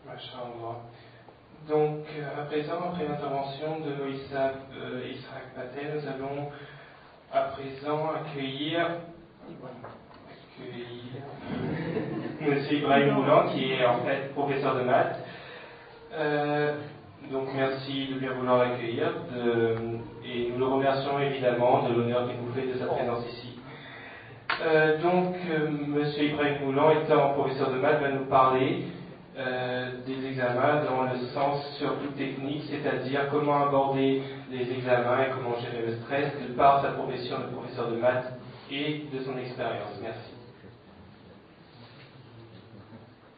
Masha'Allah. Donc, à présent, après l'intervention de Israq Patel, nous allons à présent accueillir Monsieur Ibrahim Moulan, qui est en fait professeur de maths. Donc, merci de bien vouloir l'accueillir et nous le remercions évidemment de l'honneur qu'il nous fait de sa présence ici. Monsieur Ibrahim Moulan, étant professeur de maths, va nous parler des examens dans le sens surtout technique, c'est-à-dire comment aborder les examens et comment gérer le stress de par sa profession de professeur de maths et de son expérience. Merci.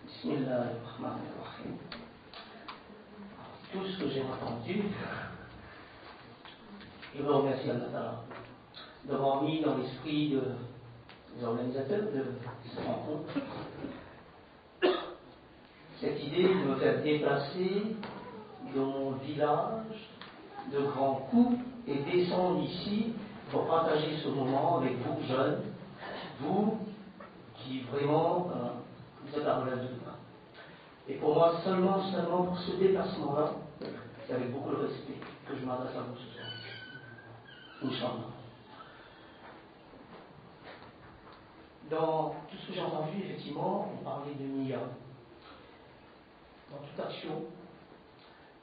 Bismillahirrahmanirrahim. Tout ce que j'ai entendu, je veux remercier Allah d'avoir mis dans l'esprit des organisateurs de cette rencontre cette idée de me faire déplacer de mon village de Grand Coup et descendre ici pour partager ce moment avec vous jeunes, vous qui vraiment vous êtes la relève de demain. Et pour moi, seulement pour ce déplacement-là, c'est avec beaucoup de respect que je m'adresse à vous ce soir. Inch'Allah. Dans tout ce que j'ai entendu, effectivement, on parlait de Nia. Dans toute action,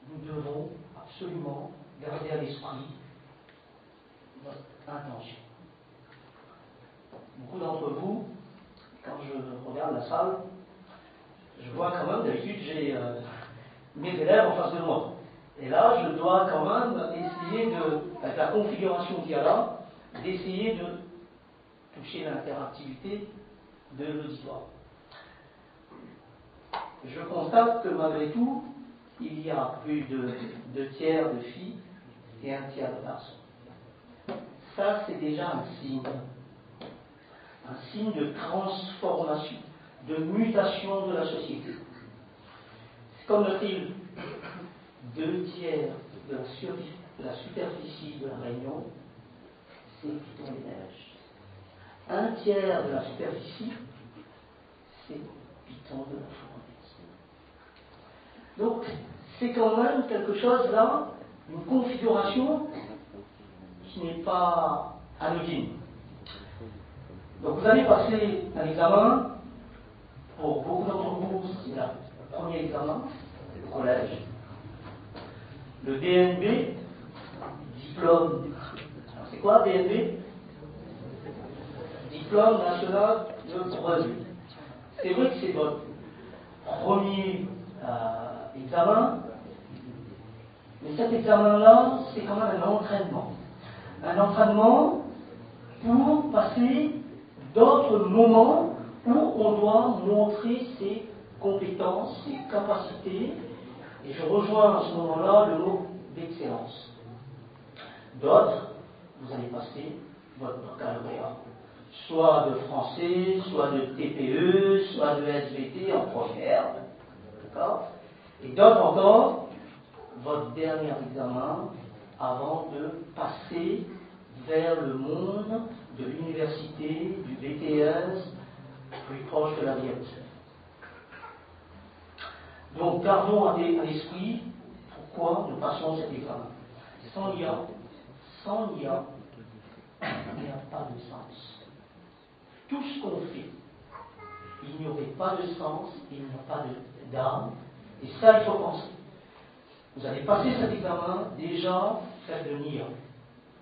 nous devons absolument garder à l'esprit notre intention. Beaucoup d'entre vous, quand je regarde la salle, je vois quand même, d'habitude, j'ai mes élèves en face de moi. Et là, je dois quand même essayer avec la configuration qu'il y a là, d'essayer de toucher l'interactivité de l'auditoire. Je constate que malgré tout, il y a plus de 2 tiers de filles et 1 tiers de garçons. Ça, c'est déjà un signe de transformation, de mutation de la société. Semble-t-il, 2 tiers de la superficie de la Réunion, c'est Piton des Neiges. 1 tiers de la superficie, c'est Piton de la Fournaise. Donc, c'est quand même quelque chose là, une configuration qui n'est pas anodine. Donc, vous allez passer un examen, pour beaucoup d'entre vous, c'est le premier examen, c'est le collège. Le DNB, diplôme. Alors, c'est quoi DNB? Diplôme national de brevet. C'est vrai que c'est votre premier examen, mais cet examen-là, c'est quand même un entraînement. Un entraînement pour passer d'autres moments où on doit montrer ses compétences, ses capacités, et je rejoins à ce moment-là le mot d'excellence. D'autres, vous allez passer votre baccalauréat, soit de français, soit de TPE, soit de SVT en première, d'accord? Et d'autres encore, votre dernier examen avant de passer vers le monde de l'université, du BTS, plus proche de la vie actuelle. Donc, gardons à l'esprit pourquoi nous passons cet examen. Sans l'IA, il n'y a pas de sens. Tout ce qu'on fait, il n'y aurait pas de sens, il n'y a pas d'âme, et ça, il faut penser. Vous allez passer cet examen, déjà, faire de l'IA.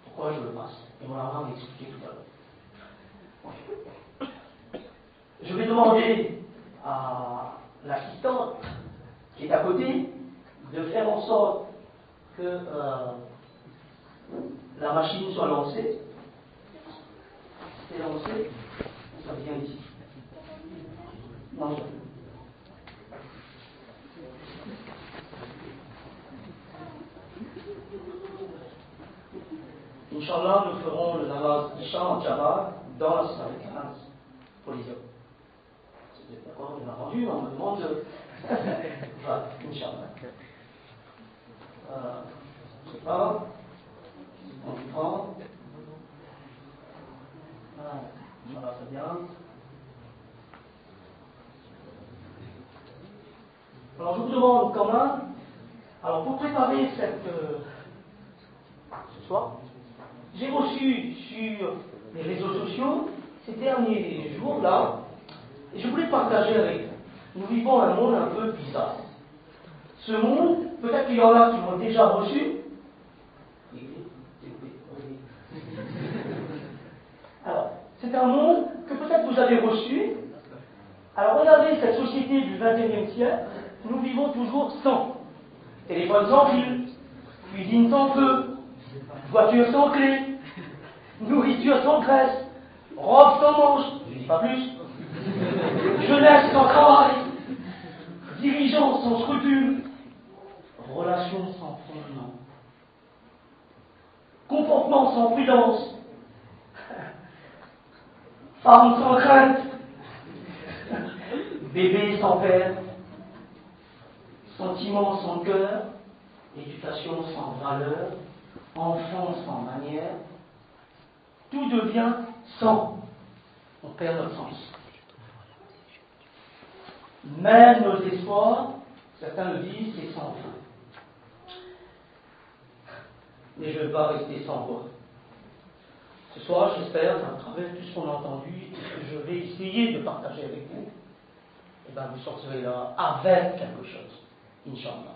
Pourquoi je le passe? Et on va l'expliquer tout à l'heure. Je vais demander à l'assistante qui est à côté de faire en sorte que la machine soit lancée. C'est lancé, ça vient ici. Non, Inch'Allah, nous ferons le namaz Isha en Jabbar dans la salle 15 pour les hommes. Vous êtes d'accord, bien entendu, on me demande de. Voilà, Inch'Allah. Je sais pas. On prend. Voilà, c'est bien. Alors je vous demande quand même, alors pour préparer ce soir, j'ai reçu sur les réseaux sociaux ces derniers jours-là, et je voulais partager avec vous. Nous vivons un monde un peu bizarre. Ce monde, peut-être qu'il y en a qui l'ont déjà reçu. Alors, c'est un monde que peut-être vous avez reçu. Alors regardez cette société du XXIe siècle, nous vivons toujours sans téléphone sans fil, cuisine sans feu, voiture sans clé, nourriture sans graisse, robe sans manche, je dis pas plus, jeunesse sans travail, dirigeants sans scrupules, relations sans fondement, comportement sans prudence, femme sans crainte, bébé sans père, sentiments sans cœur, éducation sans valeur, enfant sans manière, tout devient sans. On perd notre sens. Même nos espoirs, certains le disent, c'est sans fin. Mais je ne vais pas rester sans voix. Ce soir, j'espère, à travers tout ce qu'on a entendu, et ce que je vais essayer de partager avec vous, et bien vous sortirez là avec quelque chose, Inch'Allah.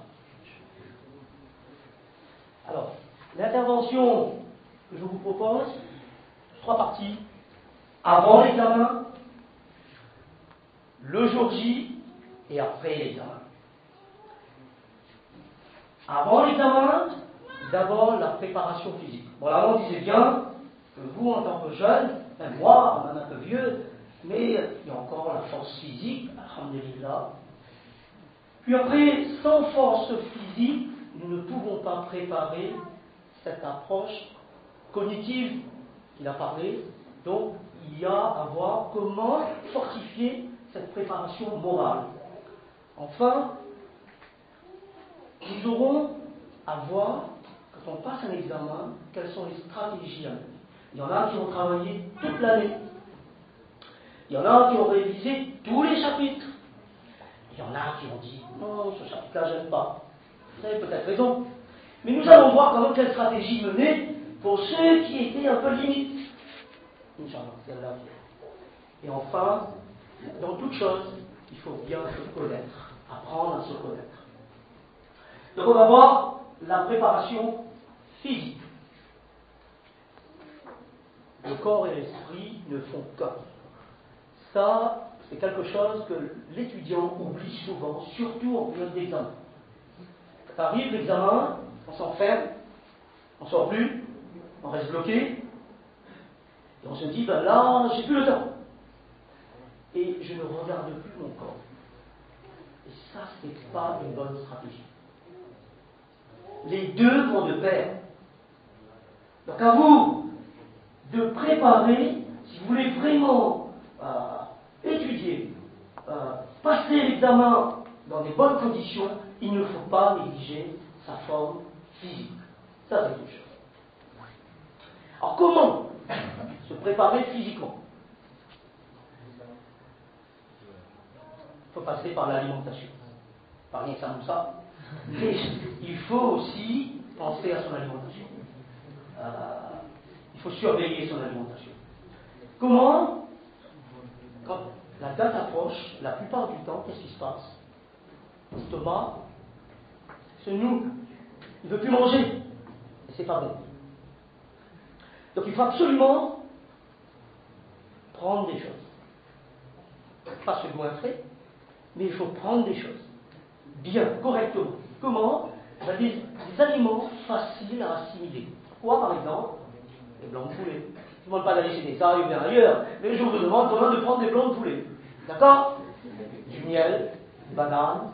Alors, l'intervention que je vous propose, 3 parties. Avant l'examen, le jour J et après l'examen. Avant l'examen, d'abord la préparation physique. Bon, là, on disait bien que vous, en tant que jeune, même moi, même un peu vieux, mais il y a encore la force physique, alhamdulillah. Puis après, sans force physique, nous ne pouvons pas préparer cette approche cognitive qu'il a parlé. Donc, il y a à voir comment fortifier cette préparation morale. Enfin, nous aurons à voir, quand on passe un examen, quelles sont les stratégies à mener. Il y en a qui ont travaillé toute l'année. Il y en a qui ont révisé tous les chapitres. Il y en a qui ont dit non, ce chapitre-là, j'aime pas. Vous avez peut-être raison. Mais nous allons voir quand même quelle stratégie mener pour ceux qui étaient un peu limites. Inch'Allah, c'est la vie. Et enfin, dans toute chose, il faut bien se connaître, apprendre à se connaître. Donc on va voir la préparation physique. Le corps et l'esprit ne font qu'un. Ça, c'est quelque chose que l'étudiant oublie souvent, surtout en période d'examen. Quand arrive l'examen, on s'enferme, on ne sort plus, on reste bloqué, et on se dit, ben là, j'ai plus le temps. Et je ne regarde plus mon corps. Et ça, ce n'est pas une bonne stratégie. Les deux vont de pair. Donc à vous de préparer, si vous voulez vraiment étudier, passer l'examen dans des bonnes conditions, il ne faut pas négliger sa forme physique. Ça, c'est une chose. Alors comment se préparer physiquement? Il faut passer par l'alimentation. Pas rien que ça comme ça. Mais il faut aussi penser à son alimentation. Il faut surveiller son alimentation. Comment? Quand la date approche, la plupart du temps, qu'est-ce qui se passe? L'estomac se noue. Il ne veut plus manger. Et c'est pas bon. Donc il faut absolument prendre des choses. Pas se goinfrer, mais il faut prendre des choses. Bien, correctement. Comment? Des aliments faciles à assimiler. Quoi, par exemple? Les blancs de poulet. Je ne demande pas d'aller chez des ailles ou bien ailleurs, mais je vous demande quand même de prendre des blancs de poulet. D'accord? Du miel, des bananes,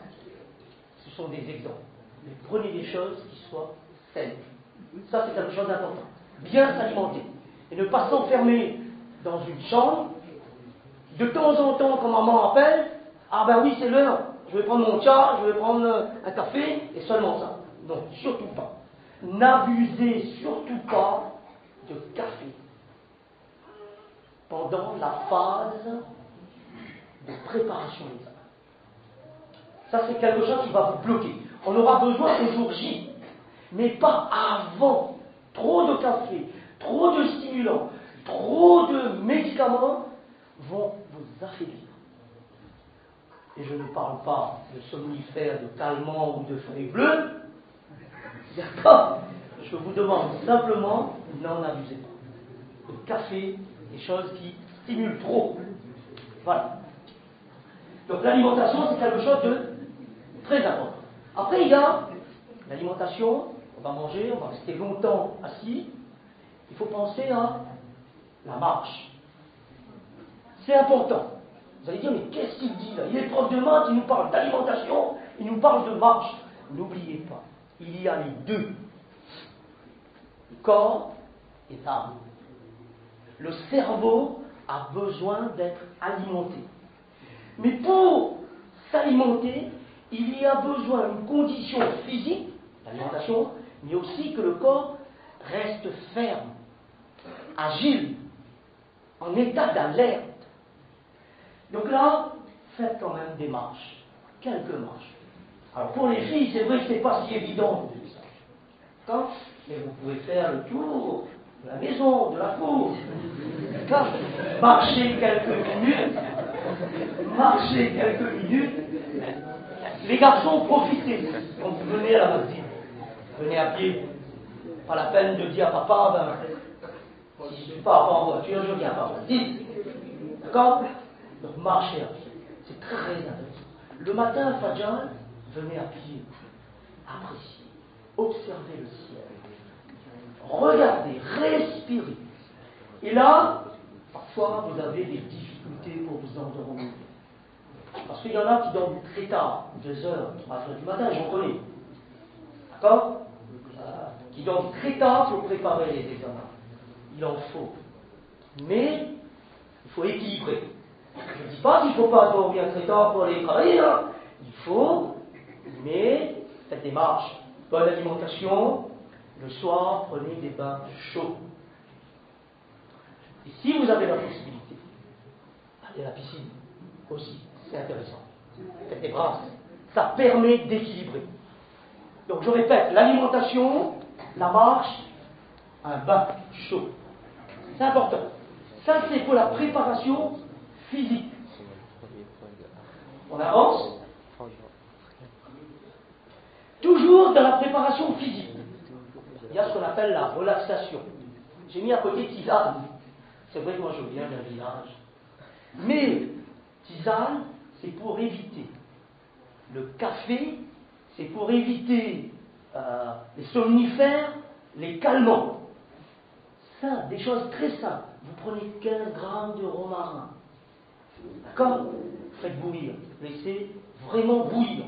ce sont des exemples. Mais prenez des choses qui soient saines. Ça, c'est quelque chose d'important. Bien s'alimenter. Et ne pas s'enfermer dans une chambre. De temps en temps, quand maman appelle, ah ben oui, c'est l'heure. Je vais prendre mon chat, je vais prendre un café, et seulement ça. Non, surtout pas. N'abusez surtout pas de café pendant la phase de préparation des examens. Ça, c'est quelque chose qui va vous bloquer. On aura besoin au jour J, mais pas avant. Trop de café, trop de stimulants, trop de médicaments vont vous affaiblir. Et je ne parle pas de somnifères, de calmants ou de feuilles bleues. D'accord? Je vous demande simplement, n'en abusez pas. Le café, des choses qui stimulent trop. Voilà. Donc l'alimentation, c'est quelque chose de très important. Après, il y a l'alimentation, on va manger, on va rester longtemps assis. Il faut penser à la marche. C'est important. Vous allez dire, mais qu'est-ce qu'il dit là? Il est prof de maths, il nous parle d'alimentation, il nous parle de marche. N'oubliez pas, il y a les deux. Corps et âme. Le cerveau a besoin d'être alimenté. Mais pour s'alimenter, il y a besoin d'une condition physique, l'alimentation, mais aussi que le corps reste ferme, agile, en état d'alerte. Donc là, faites quand même des marches, quelques marches. Alors pour les filles, c'est vrai que ce n'est pas si évident de ça. D'accord? Mais vous pouvez faire le tour de la maison, de la cour. D'accord? Marchez quelques minutes. Marchez quelques minutes. Les garçons, profitez. Quand vous venez à la masjid, venez à pied. Pas la peine de dire à papa, si je ne suis pas en voiture, je viens pas. Dites. D'accord? Donc marchez à pied. C'est très intéressant. Le matin, Fajr, venez à pied. Appréciez. Observez le ciel. Regardez, respirez. Et là, parfois, vous avez des difficultés pour vous endormir. Parce qu'il y en a qui dorment très tard, 2 heures, 3 heures du matin, j'en connais. D'accord? Qui dorment très tard pour préparer les examens. Il en faut. Mais, il faut équilibrer. Je ne dis pas qu'il ne faut pas dormir très tard pour aller travailler. Hein. Il faut, mais faites des marches. Bonne alimentation. Le soir, prenez des bains chauds. Et si vous avez la possibilité, allez à la piscine aussi, c'est intéressant. Faites des brasses. Ça permet d'équilibrer. Donc je répète, l'alimentation, la marche, un bain chaud. C'est important. Ça, c'est pour la préparation physique. On avance. Toujours dans la préparation physique. Il y a ce qu'on appelle la relaxation. J'ai mis à côté tisane. C'est vrai que moi je viens d'un village. Mais tisane, c'est pour éviter. Le café, c'est pour éviter les somnifères, les calmants. Ça, des choses très simples. Vous prenez 15 grammes de romarin. D'accord? Faites bouillir. Laissez vraiment bouillir.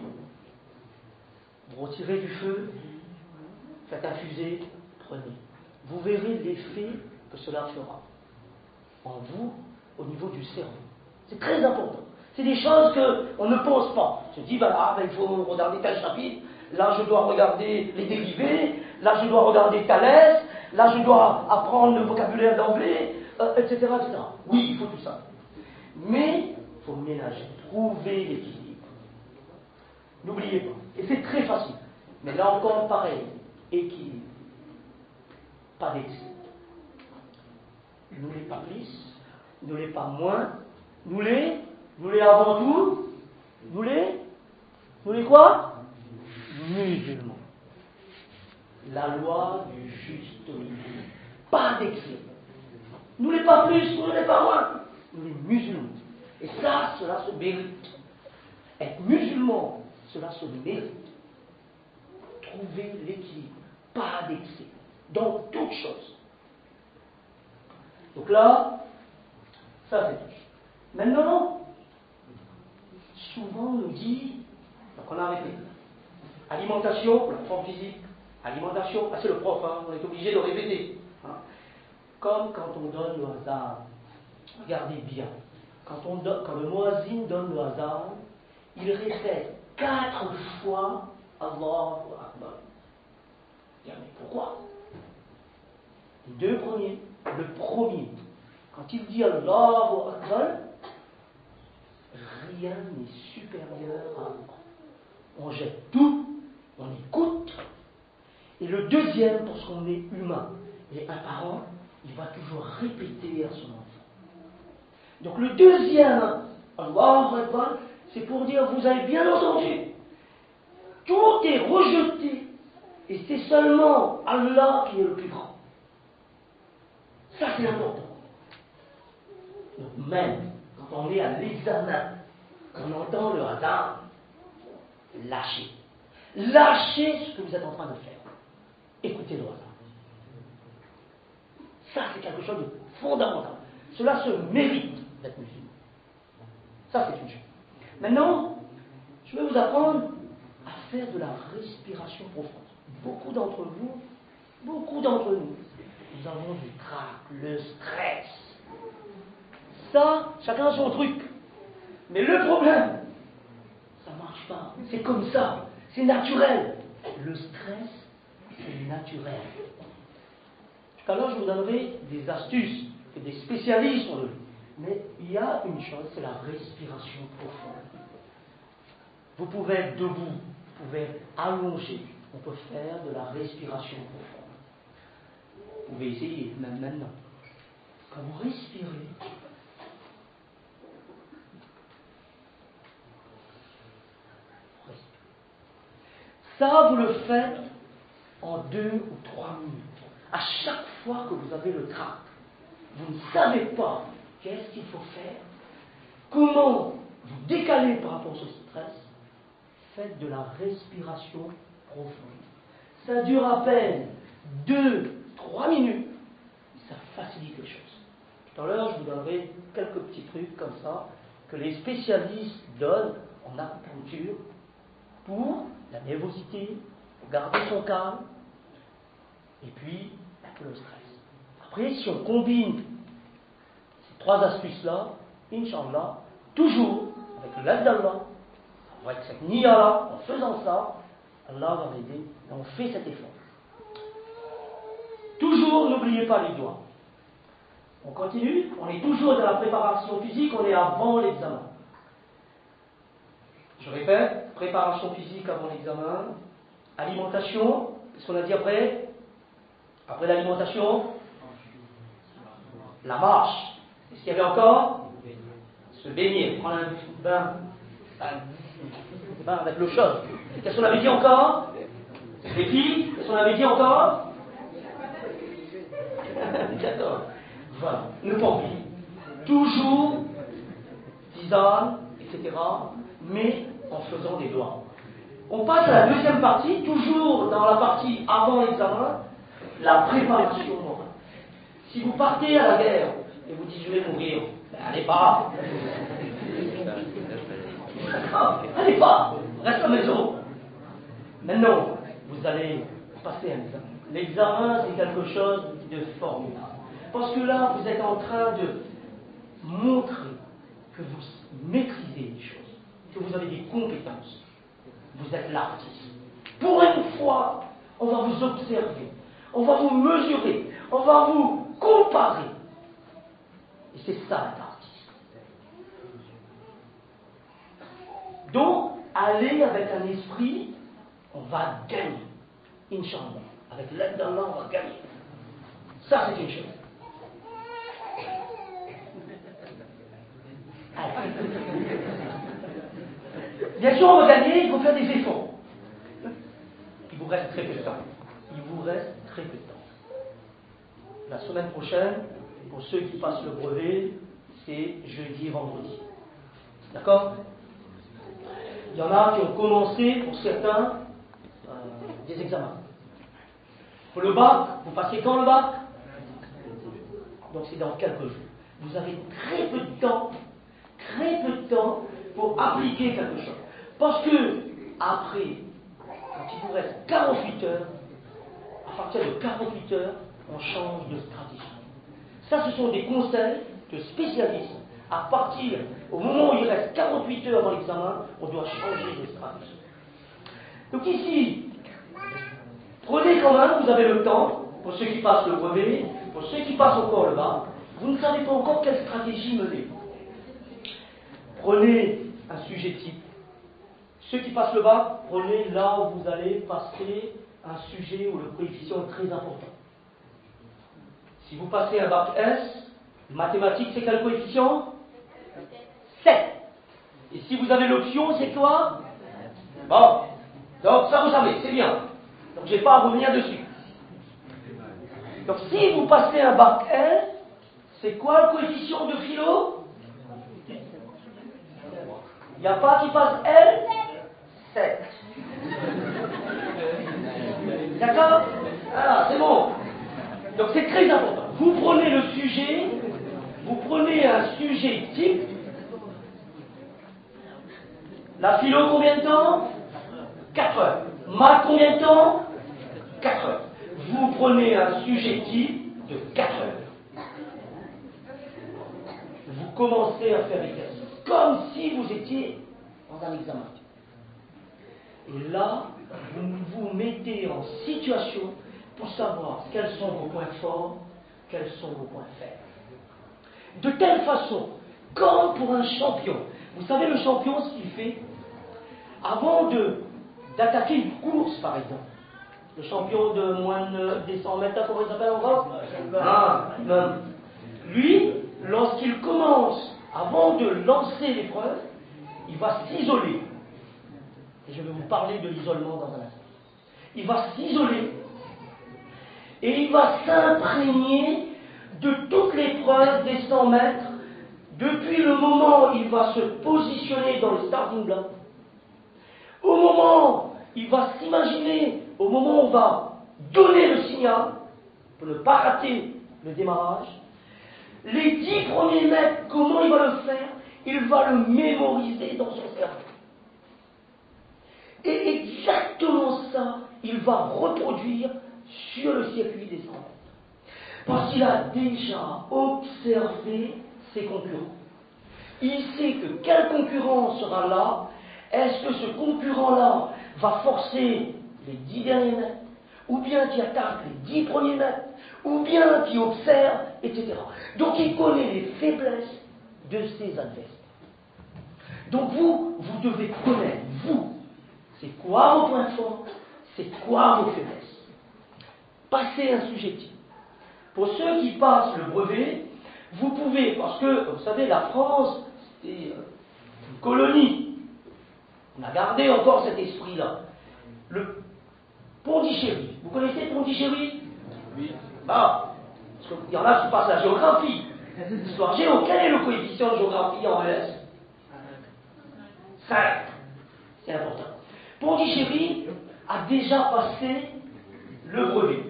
Vous retirez du feu. Faites infuser. Prenez. Vous verrez l'effet que cela fera en vous, au niveau du cerveau. C'est très important. C'est des choses qu'on ne pense pas. On se dit, il faut regarder tel chapitre, là je dois regarder les dérivés, là je dois regarder Thalès, là je dois apprendre le vocabulaire d'anglais, etc., etc. Oui, il faut tout ça. Mais il faut ménager, trouver l'équilibre. N'oubliez pas. Et c'est très facile. Mais là encore, pareil, équilibre. Pas d'excès. Nous les pas plus, nous les pas moins, nous les avant tout, nous les quoi? Musulmans. La loi du juste milieu. Pas d'excès. Nous les pas plus, nous les pas moins, nous les musulmans. Et ça, cela se mérite. Être musulman, cela se mérite. Trouver l'équilibre, pas d'excès, dans toutes choses. Donc là, ça c'est tout. Maintenant, souvent on nous dit, donc on a arrêté, alimentation pour la forme physique, alimentation, c'est le prof, on est obligé de répéter. Hein. Comme quand on donne le hasard, regardez bien, quand le muazzin donne le hasard, il répète 4 fois Allahu Akbar. Mais pourquoi? Les 2 premiers. Le premier, quand il dit Allahu Akbar, rien n'est supérieur à Allah. on jette tout, on écoute. Et le deuxième, parce qu'on est humain. Et un parent, il va toujours répéter à son enfant. Donc le deuxième, Allahu Akbar, c'est pour dire, vous avez bien entendu, tout est rejeté, et c'est seulement Allah qui est le plus grand. Ça c'est important. Donc même quand on est à l'examen, on entend le hasard, lâchez. Lâchez ce que vous êtes en train de faire. Écoutez le hasard. Ça c'est quelque chose de fondamental. Cela se mérite d'être musulman. Ça c'est une chose. Maintenant, je vais vous apprendre à faire de la respiration profonde. Beaucoup d'entre vous, beaucoup d'entre nous, nous avons du trac, le stress. Ça, chacun a son truc. Mais le problème, ça ne marche pas. C'est comme ça. C'est naturel. Le stress, c'est naturel. Tout à l'heure, je vous donnerai des astuces que des spécialistes ont données. Mais il y a une chose, c'est la respiration profonde. Vous pouvez être debout, vous pouvez être allongé. On peut faire de la respiration profonde. Vous pouvez essayer, même maintenant. Quand vous respirez, ça, vous le faites en 2 ou 3 minutes. À chaque fois que vous avez le trac, vous ne savez pas qu'est-ce qu'il faut faire, comment vous décaler par rapport au stress, faites de la respiration profonde. Ça dure à peine 2-3 minutes, ça facilite les choses. Tout à l'heure, je vous donnerai quelques petits trucs comme ça que les spécialistes donnent en acupuncture pour la nervosité, pour garder son calme, et puis pour le stress. Après, si on combine ces 3 astuces-là, Inch'Allah, toujours avec l'aide d'Allah, avec cette niya-là, en faisant ça, Allah va m'aider et on fait cet effort. Toujours, n'oubliez pas les doigts. On continue, on est toujours dans la préparation physique, on est avant l'examen. Je répète, préparation physique avant l'examen, alimentation, qu'est-ce qu'on a dit après? Après l'alimentation, la marche. Est-ce qu'il y avait encore? Se baigner, prendre un bain avec l'eau chaude. Qu'est-ce qu'on avait dit encore? Les filles, qu'est-ce qu'on avait dit encore? D'accord. Voilà, ne pas oublier. Toujours tisane, etc. Mais en faisant des doigts. On passe à la deuxième partie, toujours dans la partie avant l'examen, la préparation morale. Si vous partez à la guerre et vous dites je vais mourir, ben allez pas. Allez pas, reste à la maison. Maintenant, vous allez passer un examen. L'examen, c'est quelque chose de formidable. Parce que là, vous êtes en train de montrer que vous maîtrisez les choses, que vous avez des compétences. Vous êtes l'artiste. Pour une fois, on va vous observer, on va vous mesurer, on va vous comparer. Et c'est ça être artiste. Donc, allez avec un esprit, on va gagner. Inch'Allah. Avec l'aide d'Allah, on va gagner. Ça, c'est une chose. Bien sûr, on va gagner, il faut faire des efforts. Il vous reste très peu de temps. Il vous reste très peu de temps. La semaine prochaine, pour ceux qui passent le brevet, c'est jeudi et vendredi. D'accord? Il y en a qui ont commencé, pour certains, des examens. Pour le bac, vous passez quand le bac? Donc c'est dans quelques jours. Vous avez très peu de temps pour appliquer quelque chose. Parce que, après, quand il vous reste 48 heures, à partir de 48 heures, on change de stratégie. Ça, ce sont des conseils de spécialistes. À partir, au moment où il reste 48 heures avant l'examen, on doit changer de stratégie. Donc ici, prenez quand même, vous avez le temps, pour ceux qui passent le brevet, pour ceux qui passent encore le bac, vous ne savez pas encore quelle stratégie mener. Prenez un sujet type Ceux qui passent le bac, prenez là où vous allez passer un sujet où le coefficient est très important. Si vous passez un bac S, mathématiques, c'est quel coefficient? 7. Et si vous avez l'option, c'est quoi? Bon. Donc ça vous savez, c'est bien. Donc je n'ai pas à revenir dessus. Donc si vous passez un bac L, c'est quoi le coefficient de philo? Il n'y a pas qui passe L? 7. D'accord? Voilà, c'est bon. Donc c'est très important. Vous prenez le sujet, vous prenez un sujet type. La philo, combien de temps? 4 heures. Maths, combien de temps? 4 heures. Vous prenez un sujet type de 4 heures. Vous commencez à faire l'exercice, comme si vous étiez dans un examen. Et là, vous vous mettez en situation pour savoir quels sont vos points forts, quels sont vos points faibles. De telle façon, comme pour un champion. Vous savez, le champion, ce qu'il fait, avant d'attaquer une course, par exemple, le champion de moins de 100 mètres, comment il s'appelle encore? Non. Lui, lorsqu'il commence, avant de lancer l'épreuve, il va s'isoler. Et je vais vous parler de l'isolement dans un instant. Il va s'isoler et il va s'imprégner de toute l'épreuve des 100 mètres depuis le moment où il va se positionner dans le starting block, au moment où il va s'imaginer, au moment où on va donner le signal pour ne pas rater le démarrage. Les 10 premiers mètres, comment il va le faire? Il va le mémoriser dans son cerveau. Et exactement ça, il va reproduire sur le circuit des 100 mètres. Parce qu'il a déjà observé ses concurrents. Il sait que quel concurrent sera là. Est-ce que ce concurrent-là va forcer les 10 derniers mètres, ou bien qui attaque les 10 premiers mètres, ou bien qui observe, etc. Donc il connaît les faiblesses de ses adversaires. Donc vous devez connaître, vous, c'est quoi vos points forts, c'est quoi vos faiblesses. Passez un sujet type. Pour ceux qui passent le brevet, vous pouvez, parce que, vous savez, la France, c'était une colonie. On a gardé encore cet esprit-là. Le Pondichéry. Vous connaissez Pondichéry? Oui. Parce qu'il y en a qui passent la géographie. L'histoire géo, quel est le coefficient de géographie en ES? 5. C'est important. Pondichéry a déjà passé le brevet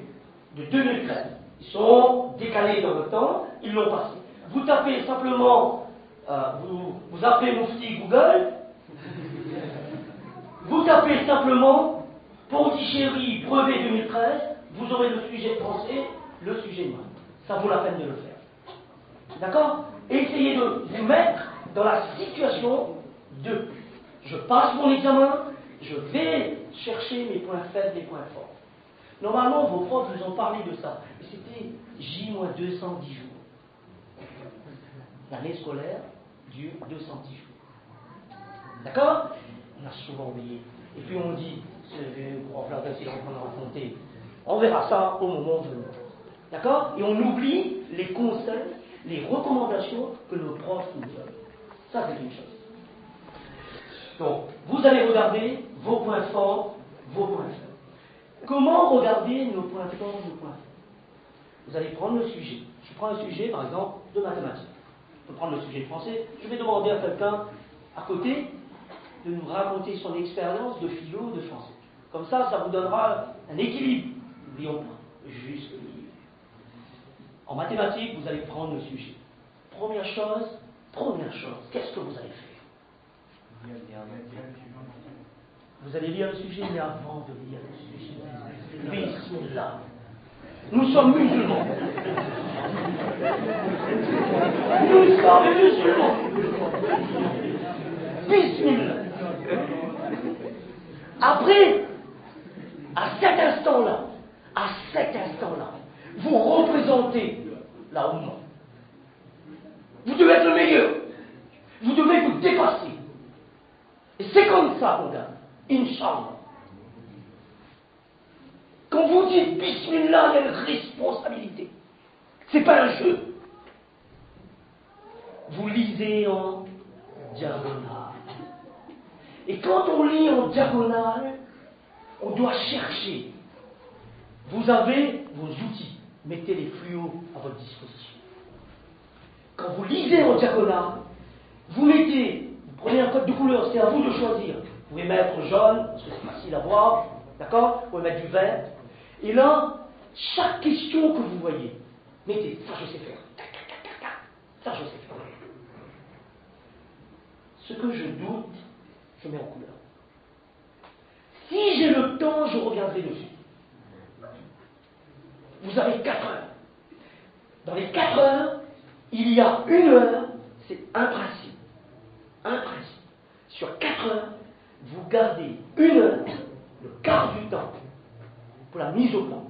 de 2013. Ils sont décalés dans le temps, ils l'ont passé. Vous tapez simplement, vous appelez Moufti Google, vous tapez simplement Pondichéry brevet 2013, vous aurez le sujet de français, le sujet de maths. Ça vaut la peine de le faire. D'accord? Essayez de vous mettre dans la situation de je passe mon examen, je vais chercher mes points faibles, mes points forts. Normalement, vos profs vous ont parlé de ça. C'était J-210 jours. L'année scolaire dure 210 jours. D'accord? On a souvent oublié. Et puis on dit, ce prof-là, c'est en train de raconter. On verra ça au moment venu. D'accord? Et on oublie les conseils, les recommandations que nos profs nous donnent. Ça, c'est une chose. Donc, vous allez regarder vos points forts, vos points faibles. Comment regarder nos points forts, nos points faibles? Vous allez prendre le sujet. Je prends un sujet, par exemple, de mathématiques. Je peux prendre le sujet de français. Je vais demander à quelqu'un à côté de nous raconter son expérience de philo, de français. Comme ça, ça vous donnera un équilibre. N'oublions pas, juste le milieu. En mathématiques, vous allez prendre le sujet. Première chose, qu'est-ce que vous allez faire? Vous allez lire le sujet, mais avant de lire le sujet, Bismillah. Nous sommes musulmans. Nous sommes musulmans. Bismillah. Après, à cet instant-là, vous représentez la Oumma. Vous devez être le meilleur. Vous devez vous dépasser. Et c'est comme ça qu'on gagne. Inch'Allah. Quand vous dites Bismillah, il y a une responsabilité. C'est pas un jeu. Vous lisez en diagonale. Et quand on lit en diagonale, on doit chercher. Vous avez vos outils. Mettez les fluos à votre disposition. Quand vous lisez en diagonale, vous mettez, vous prenez un code de couleur, c'est à vous de choisir. Vous pouvez mettre jaune, parce que c'est facile à voir, d'accord? Vous pouvez mettre du vert. Et là, chaque question que vous voyez, mettez, ça je sais faire. Ça je sais faire. Ce que je doute, je mets en couleur. Si j'ai le temps, je reviendrai dessus. Vous avez 4 heures. Dans les 4 heures, il y a 1 heure, c'est un principe. Un principe. Sur 4 heures, vous gardez 1 heure, le quart du temps, pour la mise au point.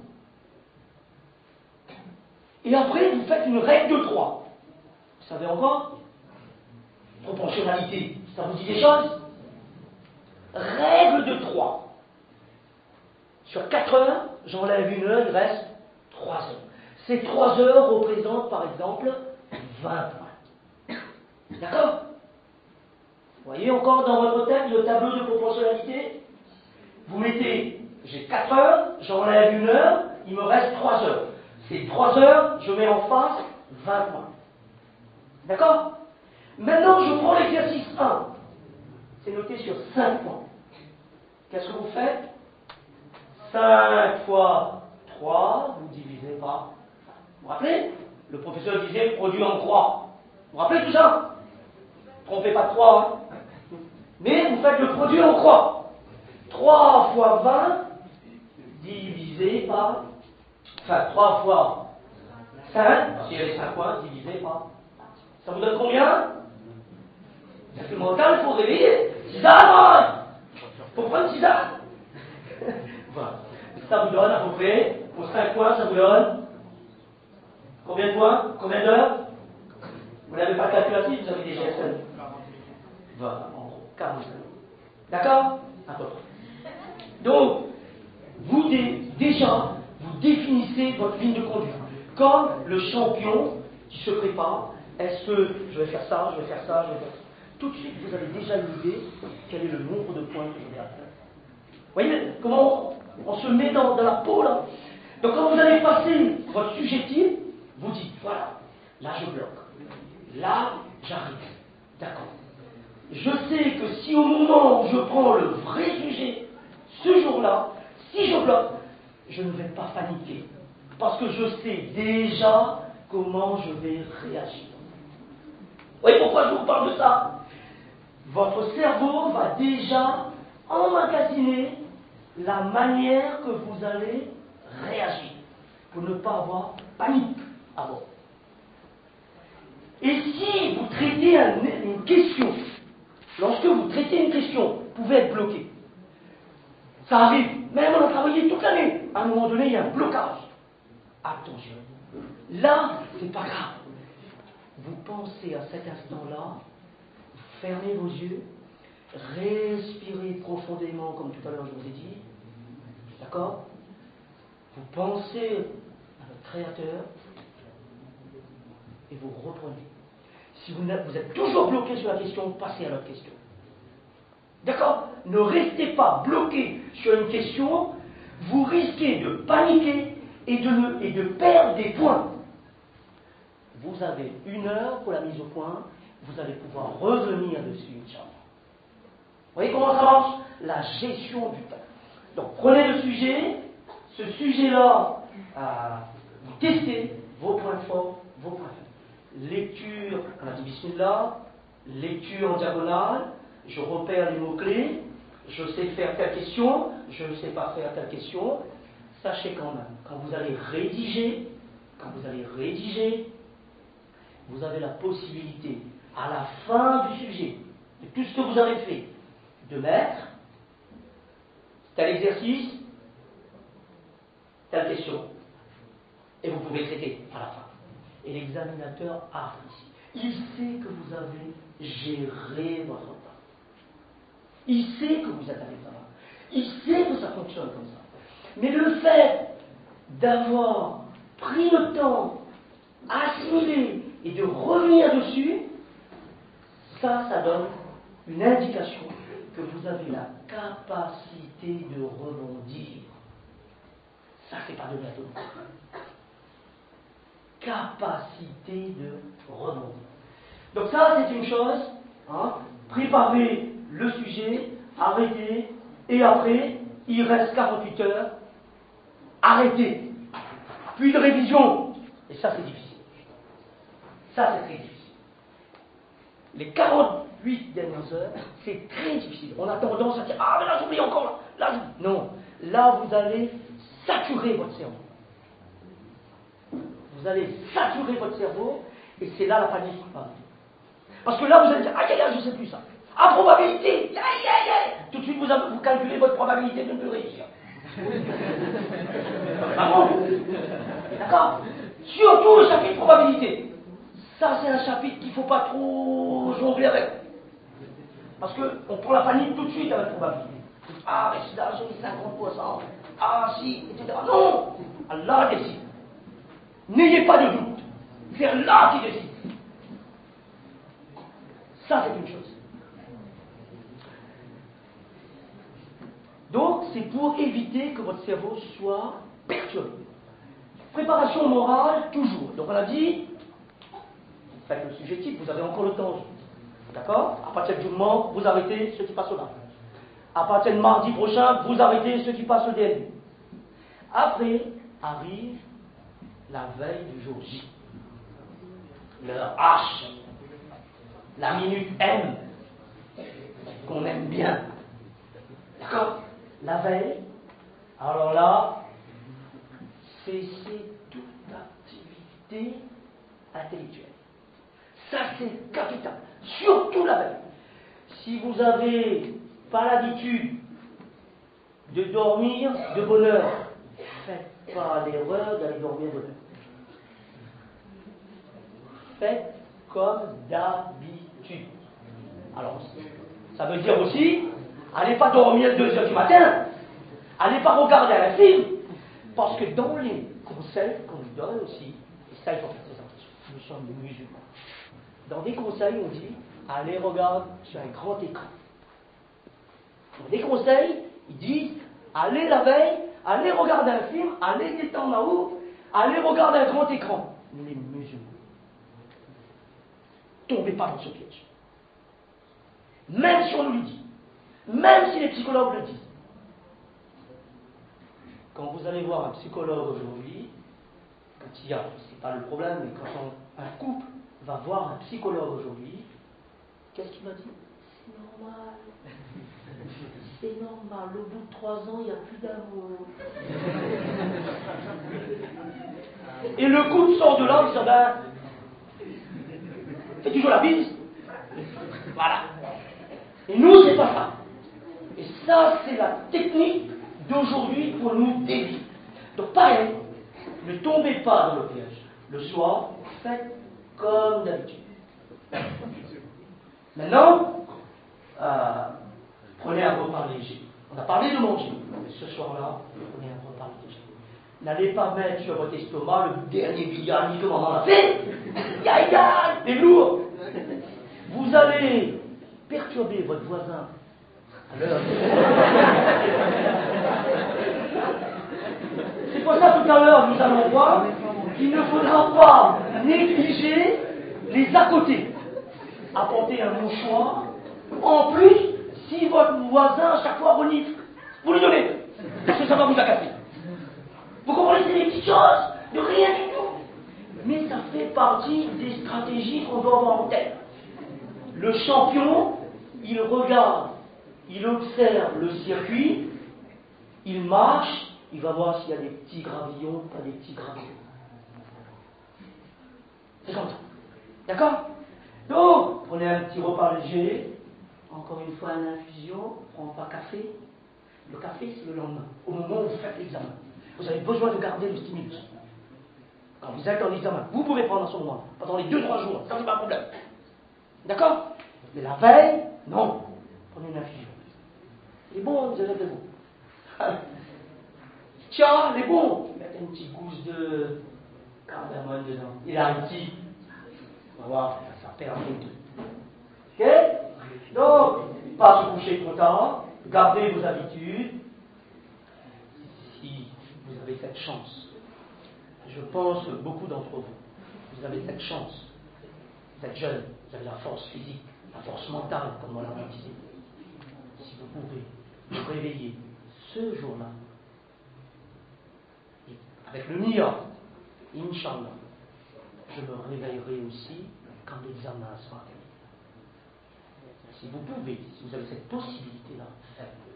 Et après, vous faites une règle de 3. Vous savez encore? Proportionnalité, ça vous dit des choses? Règle de 3. Sur 4 heures, j'enlève 1 heure, il reste 3 heures. Ces 3 heures représentent par exemple 20 points. D'accord? Vous voyez encore dans votre tête le tableau de proportionnalité? Vous mettez, j'ai 4 heures, j'enlève 1 heure, il me reste 3 heures. Ces 3 heures, je mets en face 20 points. D'accord? Maintenant, je prends l'exercice 1. C'est noté sur 5 points. Qu'est-ce que vous faites? 5 fois 3, vous divisez par 5. Vous vous rappelez? Le professeur disait produit en croix. Vous vous rappelez tout ça? Trompez pas de 3, hein? Mais vous faites le produit en croix. 3 fois 20 divisé par... Enfin, 3 fois 5, si il y avait 5 points, divisé par... Ça vous donne combien? Parce que le mental, il faut réveiller. Tisane! Il faut prendre tisane. Voilà. Ça vous donne à peu près, pour 5 points, ça vous donne combien de points? Combien d'heures? Vous n'avez pas de calculatrice, vous avez des GSM. Voilà, en gros, 40 heures. D'accord? À peu près. Donc, vous déjà, vous définissez votre ligne de conduite. Comme le champion qui se prépare. Est-ce que je vais faire ça, je vais faire ça, je vais faire ça. Tout de suite, vous avez déjà une idée quel est le nombre de points que je vais atteindre. Vous voyez comment on se met dans la peau là? Donc quand vous allez passer votre sujet vous dites, voilà, là je bloque. Là, j'arrive. D'accord. Je sais que si au moment où je prends le vrai sujet, ce jour-là, si je bloque, je ne vais pas paniquer. Parce que je sais déjà comment je vais réagir. Vous voyez pourquoi je vous parle de ça? Votre cerveau va déjà emmagasiner la manière que vous allez réagir pour ne pas avoir panique avant. Et si vous traitez une question, lorsque vous traitez une question, vous pouvez être bloqué. Ça arrive, même on a travaillé toute l'année, à un moment donné, il y a un blocage. Attention, là, c'est pas grave. Vous pensez à cet instant-là, vous fermez vos yeux, respirez profondément, comme tout à l'heure je vous ai dit, d'accord? Vous pensez à votre Créateur et vous reprenez. Si vous êtes toujours bloqué sur la question, passez à l'autre question. D'accord? Ne restez pas bloqué sur une question, vous risquez de paniquer et de perdre des points. Vous avez 1 heure pour la mise au point, vous allez pouvoir revenir dessus, Inch'Allah. Vous voyez comment ça marche? La gestion du temps. Donc prenez le sujet, ce sujet-là, vous testez vos points forts, vos points faibles. Lecture, on a dit Bismillah, lecture en diagonale, je repère les mots-clés, je sais faire telle question, je ne sais pas faire telle question. Sachez quand même, quand vous allez rédiger, vous avez la possibilité, à la fin du sujet, de tout ce que vous avez fait, de mettre tel exercice, telle question. Et vous pouvez traiter à la fin. Et l'examinateur apprécie. Il sait que vous avez géré votre temps. Il sait que vous êtes à l'examen. Il sait que ça fonctionne comme ça. Mais le fait d'avoir pris le temps à assimiler et de revenir dessus, ça donne une indication que vous avez la capacité de rebondir. Ça, c'est pas de gâteau. Capacité de rebondir. Donc ça, c'est une chose. Hein, préparez le sujet, arrêtez, et après, il reste 48 heures. Arrêtez. Puis de révision. Et ça, c'est difficile. Ça, c'est très difficile. Les 48 dernières heures, c'est très difficile. On a tendance à dire, ah, mais là, j'oublie encore. Là, non. Là, vous allez saturer votre cerveau. Vous allez saturer votre cerveau, et c'est là la panique qui parle. Parce que là, vous allez dire, aïe, aïe, aïe, je ne sais plus ça. Ah, probabilité, aïe, aïe, aïe. Tout de suite, vous calculez votre probabilité de ne plus réussir. Ah bon? D'accord? Surtout le chapitre probabilité. Ça, c'est un chapitre qu'il ne faut pas trop jongler avec. Parce qu'on prend la panique tout de suite avec la probabilité. Ah, mais là, j'ai 50%. Ah, si, etc. Non! Allah décide. N'ayez pas de doute. C'est Allah qui décide. Ça, c'est une chose. Donc, c'est pour éviter que votre cerveau soit perturbé. Préparation morale, toujours. Donc, on a dit, faites le sujet type, vous avez encore le temps. D'accord? À partir du moment, vous arrêtez ce qui passe au là. À partir de mardi prochain, vous arrêtez ce qui passe au DNU. Après, arrive la veille du jour J. L'heure H. La minute M. Qu'on aime bien. D'accord? La veille, alors là, cessez toute activité intellectuelle. Ça, c'est capital. Surtout la veille. Si vous n'avez pas l'habitude de dormir de bonne heure, faites pas l'erreur d'aller dormir de bonne heure. Faites comme d'habitude. Alors, ça veut dire aussi, allez pas dormir à 2 heures du matin, allez pas regarder un film, parce que dans les conseils qu'on nous donne aussi, et ça il faut faire très attention, nous sommes musulmans. Dans des conseils, on dit, allez regarder sur un grand écran. Dans des conseils, ils disent, allez la veille, allez regarder un film, allez détendre là-haut, allez regarder un grand écran. Les musulmans, tombez pas dans ce piège. Même si on nous le dit, même si les psychologues le disent. Quand vous allez voir un psychologue aujourd'hui, quand il y a, c'est pas le problème, mais quand un couple va voir un psychologue aujourd'hui, qu'est-ce qu'il va dire? C'est normal. C'est normal. Au bout de 3 ans, il n'y a plus d'amour. Et le couple sort de là, il dit, ben, c'est toujours la bise. Voilà. Et nous, c'est pas ça. Et ça, c'est la technique d'aujourd'hui pour nous dévier. Donc, pareil, ne tombez pas dans le piège. Le soir, faites comme d'habitude. Maintenant, prenez un repas léger. On a parlé de manger, mais ce soir-là, prenez un repas léger. N'allez pas mettre sur votre estomac le dernier billard que maman a fait. Yaïa, c'est lourd. Vous allez perturber votre voisin. Alors, c'est pour ça tout à l'heure nous allons voir qu'il ne faudra pas négliger les à côté. Apporter un mouchoir. En plus, si votre voisin à chaque fois renifle, vous lui donnez. Parce que ça va vous agacer. Vous comprenez, c'est des petites choses de rien du tout. Mais ça fait partie des stratégies qu'on doit avoir en tête. Le champion, il regarde, il observe le circuit, il marche, il va voir s'il y a des petits gravillons, pas des petits gravillons. C'est comme ça. D'accord? Donc, prenez un petit repas léger, encore une fois une infusion, on ne prend pas café. Le café, c'est le lendemain, au moment où vous faites l'examen. Vous avez besoin de garder le stimulus. Quand vous êtes en examen, vous pouvez prendre à ce moment, pendant les 2-3 jours, ça c'est pas un problème. D'accord? Mais la veille, non. Prenez une infusion. Il est bon, vous avez raison. Tiens, il est bon. Mettez une petite gousse de cardamome dedans. Il a un petit. On va voir, ça perd un peu. Ok? Donc, pas se coucher content. Gardez vos habitudes. Si vous avez cette chance, je pense que beaucoup d'entre vous, vous avez cette chance. Vous êtes jeune, vous avez la force physique, la force mentale, comme on l'a dit. Si vous pouvez vous réveiller ce jour-là, avec le mien, Inch'Allah, je me réveillerai aussi quand l'examen sera terminé. Si vous pouvez, si vous avez cette possibilité-là, faites-le.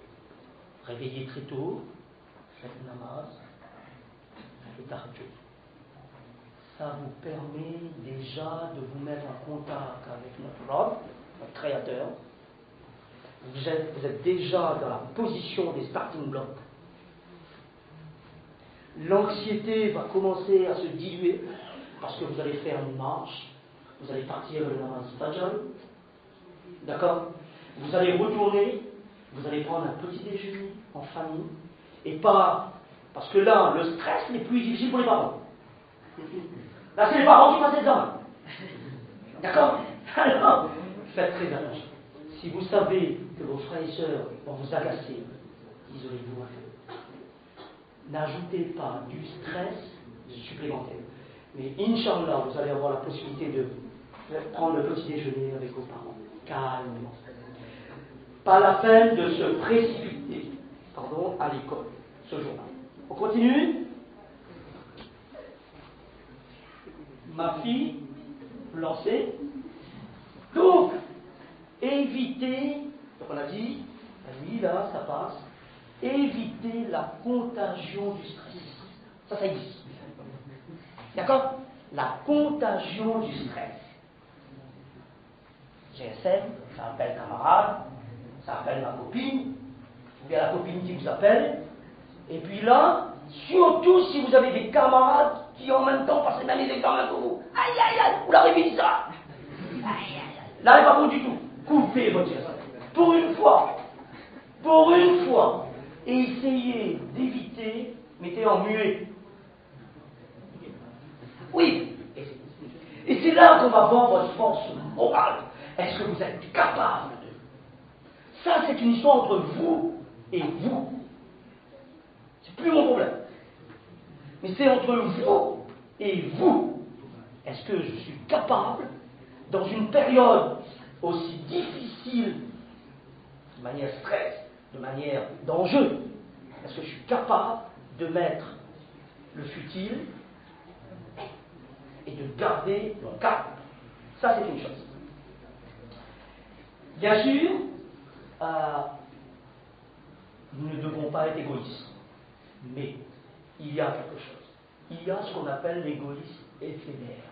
Réveillez très tôt, faites namaz, faites tahajjud. Ça vous permet déjà de vous mettre en contact avec notre Rabb, notre Créateur. Vous êtes déjà dans la position des starting blocks. L'anxiété va commencer à se diluer parce que vous allez faire une marche, vous allez partir le namaz fajr, d'accord? Vous allez retourner, vous allez prendre un petit déjeuner en famille, et pas, parce que là, le stress n'est plus difficile pour les parents. Là, c'est les parents qui passent l'examen. D'accord? Alors, faites très attention. Si vous savez que vos frères et sœurs vont vous agacer, isolez-vous un peu. N'ajoutez pas du stress supplémentaire. Mais Inch'Allah, vous allez avoir la possibilité de prendre le petit déjeuner avec vos parents, calmement. Pas la peine de se précipiter, à l'école, ce jour-là. On continue? Ma fille, lancée. Donc, évitez, donc on a dit, oui, là, ça passe. Évitez la contagion du stress. Ça existe. D'accord? La contagion du stress. GSM, ça appelle camarade, ça appelle ma copine, ou bien la copine qui vous appelle. Et puis là, surtout si vous avez des camarades qui en même temps passent les mêmes examens que vous. Aïe aïe aïe, vous l'avez vu ça? Aïe aïe aïe. Là, n'est pas bon du tout. Coupez votre GSM. Pour une fois, essayez d'éviter, mettez en muet. Oui. Et c'est là qu'on va voir votre force morale. Est-ce que vous êtes capable de... Ça, c'est une histoire entre vous et vous. C'est plus mon problème. Mais c'est entre vous et vous. Est-ce que je suis capable, dans une période aussi difficile, de manière stress, de manière d'enjeu, est-ce que je suis capable de mettre le futile et de garder mon cap? Ça, c'est une chose. Bien sûr, nous ne devons pas être égoïstes, mais il y a quelque chose. Il y a ce qu'on appelle l'égoïsme éphémère.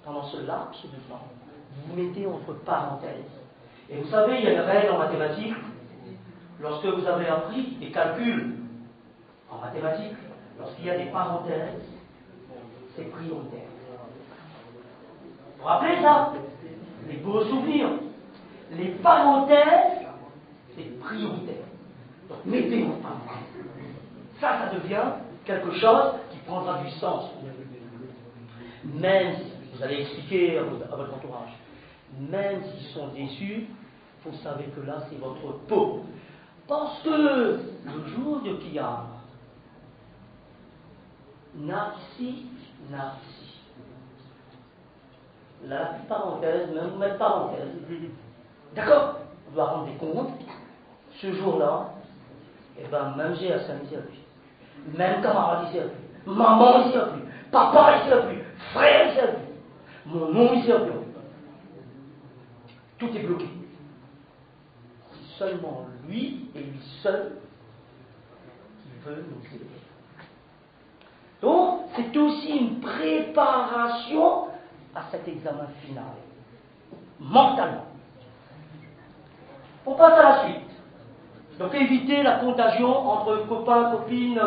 Pendant ce laps de temps, vous vous mettez entre parenthèses. Et vous savez, il y a une règle en mathématiques. Lorsque vous avez appris des calculs en mathématiques, lorsqu'il y a des parenthèses, c'est prioritaire. Vous vous rappelez ça? Les beaux souvenirs. Les parenthèses, c'est prioritaire. Donc mettez vos parenthèses. Ça devient quelque chose qui prendra du sens. Même si vous allez expliquer à votre entourage, même s'ils sont déçus, vous savez que là c'est votre peau. Parce que le jour de Qiyam, nafsi. Là, parenthèse, même vous mettez parenthèse. D'accord? On doit rendre des comptes. Ce jour-là, et ben même GSM ici a plus. Même camarade ici a plus. Maman ici a plus. Papa ici a plus. Frère ici a plus. Mon nom ici a plus. Tout est bloqué. C'est seulement lui et lui seul qui veut nous aider. Donc, c'est aussi une préparation à cet examen final, mentalement. On passe à la suite. Donc, éviter la contagion entre copains, copines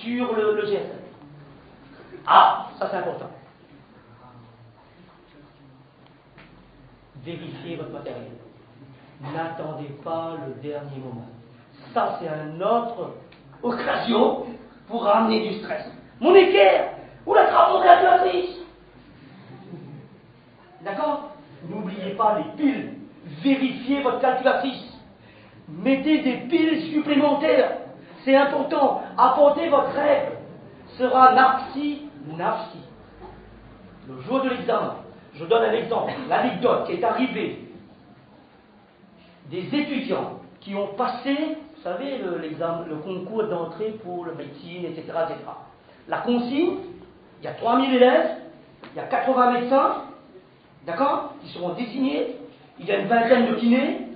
sur le GSM. Ah, ça c'est important. Vérifiez votre matériel. n'attendez pas le dernier moment. Ça, c'est une autre occasion pour ramener du stress. Mon équerre, ou la mon calculatrice. D'accord? N'oubliez pas les piles. Vérifiez votre calculatrice. Mettez des piles supplémentaires. C'est important. Apportez votre règle. Sera nafsi. Le jour de l'examen, je donne un exemple, l'anecdote qui est arrivée. Des étudiants qui ont passé, vous savez, le concours d'entrée pour la médecine, etc., etc. La consigne, il y a 3000 élèves, il y a 80 médecins, d'accord, qui seront désignés, il y a une vingtaine de kinés,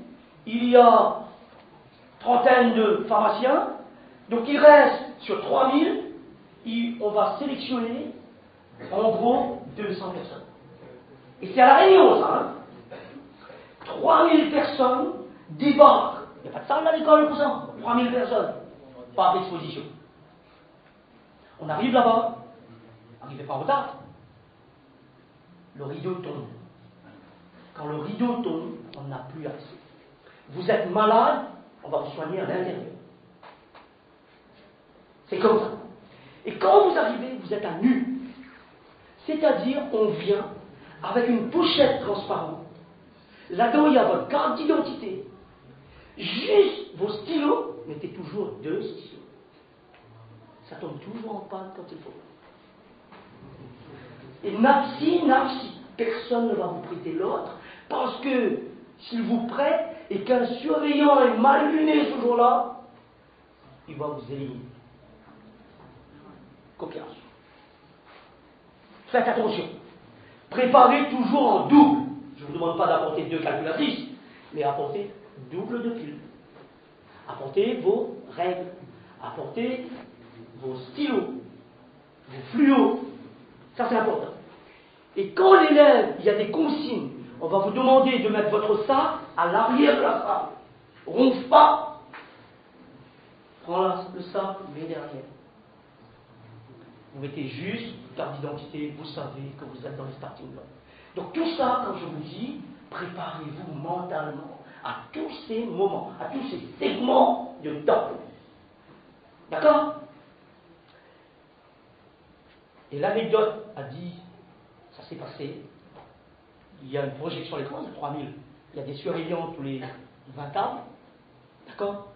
il y a trentaine de pharmaciens, donc il reste sur 3000, on va sélectionner en gros 200 personnes. Et c'est à la Réunion, ça, hein. 3000 personnes débarquent. Il n'y a pas de salle à l'école pour ça. 3000 personnes. Pas d'exposition. On arrive là-bas. Arrivez pas en retard. Le rideau tombe. Quand le rideau tombe, on n'a plus accès. Vous êtes malade, on va vous soigner à l'intérieur. C'est comme ça. Et quand vous arrivez, vous êtes à nu. C'est-à-dire, on vient avec une pochette transparente. Là-dedans, il y a votre carte d'identité. Juste vos stylos, mettez toujours 2 stylos. Ça tombe toujours en panne quand il faut. Et nafsi, personne ne va vous prêter l'autre, parce que s'il vous prête et qu'un surveillant est mal luné ce jour-là, il va vous éliminer. Coopération. Faites attention. Préparez toujours en double. Je ne vous demande pas d'apporter 2 calculatrices, mais apportez double de piles. Apportez vos règles. Apportez vos stylos, vos fluos. Ça, c'est important. Et quand l'élève, il y a des consignes, on va vous demander de mettre votre sac à l'arrière de la salle. Ronfle pas. Prends le sac, mets derrière. Vous mettez juste carte d'identité, vous savez que vous êtes dans les starting blocks. Donc tout ça, quand je vous dis, préparez-vous mentalement à tous ces moments, à tous ces segments de temps. D'accord? Et l'anecdote a dit, ça s'est passé, il y a une projection à l'écran, il y a 3000, il y a des surveillants tous les 20 tables, d'accord?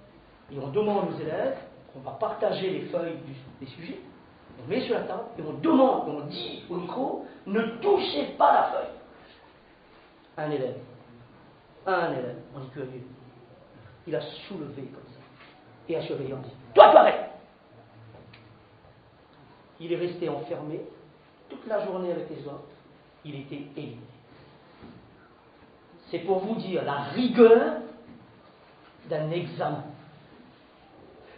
Et on demande aux élèves, on va partager les feuilles des sujets, on met sur la table, et on demande, on dit au micro, ne touchez pas la feuille. Un élève, on dit que il a soulevé comme ça. Et un surveillant dit, toi tu arrêtes. Il est resté enfermé toute la journée avec les autres, il était éliminé. C'est pour vous dire la rigueur d'un examen.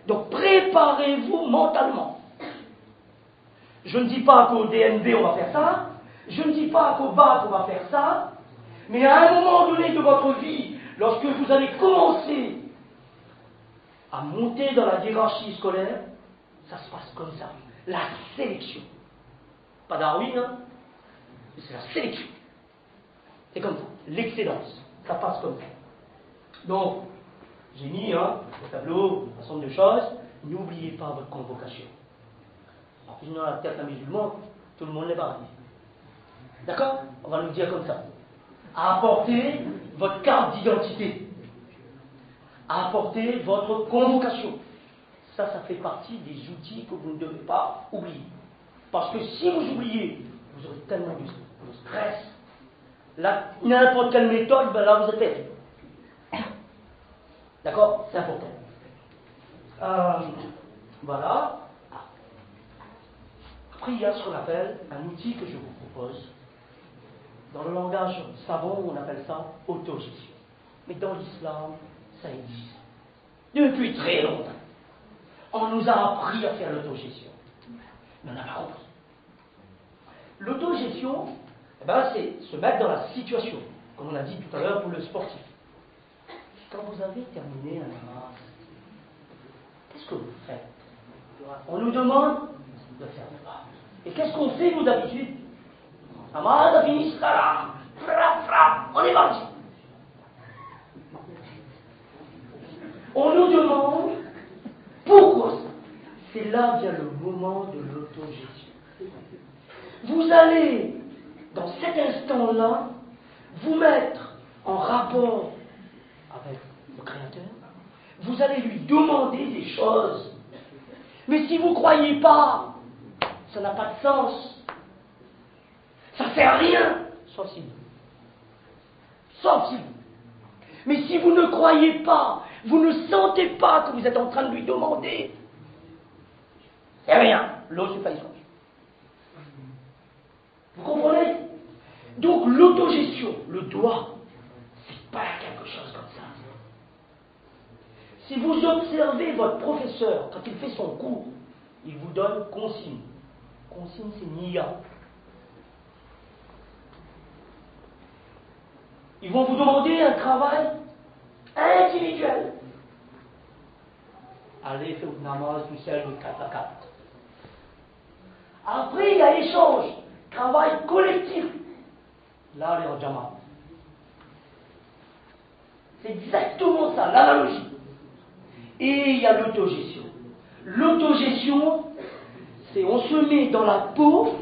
Donc préparez-vous mentalement. Je ne dis pas qu'au DNB on va faire ça, je ne dis pas qu'au BAC on va faire ça, mais à un moment donné de votre vie, lorsque vous allez commencer à monter dans la hiérarchie scolaire, ça se passe comme ça. La sélection. Pas Darwin, hein, mais c'est la sélection. C'est comme ça. L'excellence. Ça passe comme ça. Donc, j'ai mis au tableau un certain nombre de choses. N'oubliez pas votre convocation. Alors, sinon, la tête à musulman, tout le monde n'est pas arrivé. D'accord? On va le dire comme ça. Apportez votre carte d'identité. Apportez votre convocation. Ça fait partie des outils que vous ne devez pas oublier. Parce que si vous oubliez, vous aurez tellement de stress. Là, n'importe quelle méthode, ben là, vous êtes perdu. D'accord? C'est important. Voilà. Après, il y a ce qu'on appelle un outil que je vous propose. Dans le langage savant, on appelle ça autogestion. Mais dans l'islam, ça existe. Depuis très longtemps. On nous a appris à faire l'autogestion. Mais on n'a pas compris. L'autogestion, c'est se mettre dans la situation, comme on a dit tout à l'heure pour le sportif. Quand vous avez terminé un namaz, qu'est-ce que vous faites? On nous demande de faire le pas. Et qu'est-ce qu'on fait, nous, d'habitude? Namaz a fini, on est parti. On nous demande pourquoi ça. C'est là vient le moment de l'autogestion. Vous allez, dans cet instant-là, vous mettre en rapport avec le Créateur. Vous allez lui demander des choses. Mais si vous ne croyez pas, ça n'a pas de sens. Ça ne sert à rien, sauf si vous. Sauf si vous. Mais si vous ne croyez pas, vous ne sentez pas que vous êtes en train de lui demander, c'est rien. L'eau, c'est pas une chose. Vous comprenez? Donc l'autogestion, le doigt, c'est pas quelque chose comme ça. Si vous observez votre professeur, quand il fait son cours, il vous donne consigne. Consigne, c'est NIA. Ils vont vous demander un travail individuel. Allez, faites une namaz tout seul de 4 à 4. Après, il y a échange, travail collectif. Là, on est en jama. C'est exactement ça, l'analogie. Et il y a l'autogestion. L'autogestion, c'est on se met dans la peau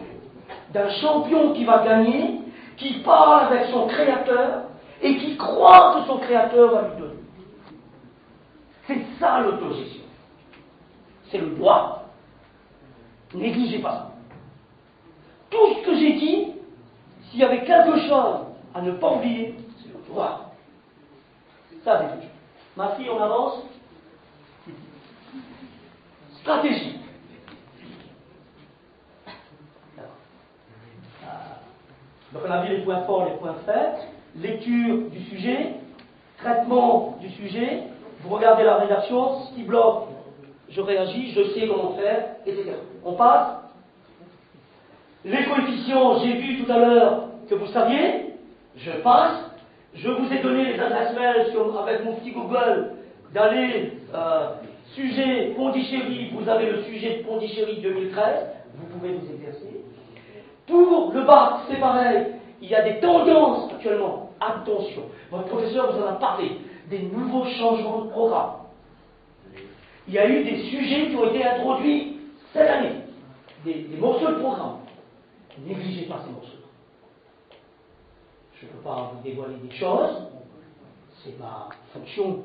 d'un champion qui va gagner, qui parle avec son créateur et qui croit que son créateur va lui donner. C'est ça l'autogestion. C'est le droit. Négligez pas ça. Tout ce que j'ai dit, s'il y avait quelque chose à ne pas oublier, c'est le droit. Ça, c'est tout. Ma fille, on avance. Stratégie. Donc on a vu les points forts, les points faibles, lecture du sujet, traitement du sujet, vous regardez la rédaction, ce qui bloque, je réagis, je sais comment faire, etc. On passe. Les coefficients, j'ai vu tout à l'heure que vous saviez, je passe. Je vous ai donné les adresses mail avec mon petit Google d'aller sujet Pondichéry, vous avez le sujet de Pondichéry 2013, vous pouvez vous exercer. Pour le bac, c'est pareil, il y a des tendances actuellement. Attention, votre professeur vous en a parlé, des nouveaux changements de programme. Il y a eu des sujets qui ont été introduits cette année, des morceaux de programme. Négligez pas ces morceaux. Je ne peux pas vous dévoiler des choses, c'est ma fonction,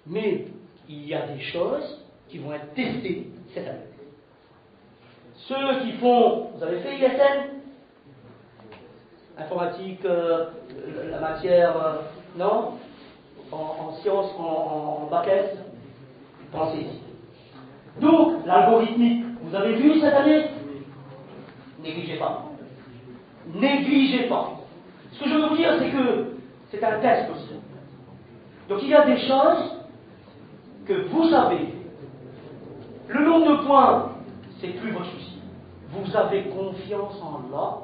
mais il y a des choses qui vont être testées cette année. Ceux qui font, vous avez fait ISN, informatique, la matière, non, en sciences, en bac S, pensez-y. Donc, l'algorithmique, vous avez vu cette année? Négligez pas. Négligez pas. Ce que je veux vous dire, c'est que c'est un test aussi. Donc il y a des choses que vous savez. Le nombre de points, c'est plus votre souci. Vous avez confiance en Allah,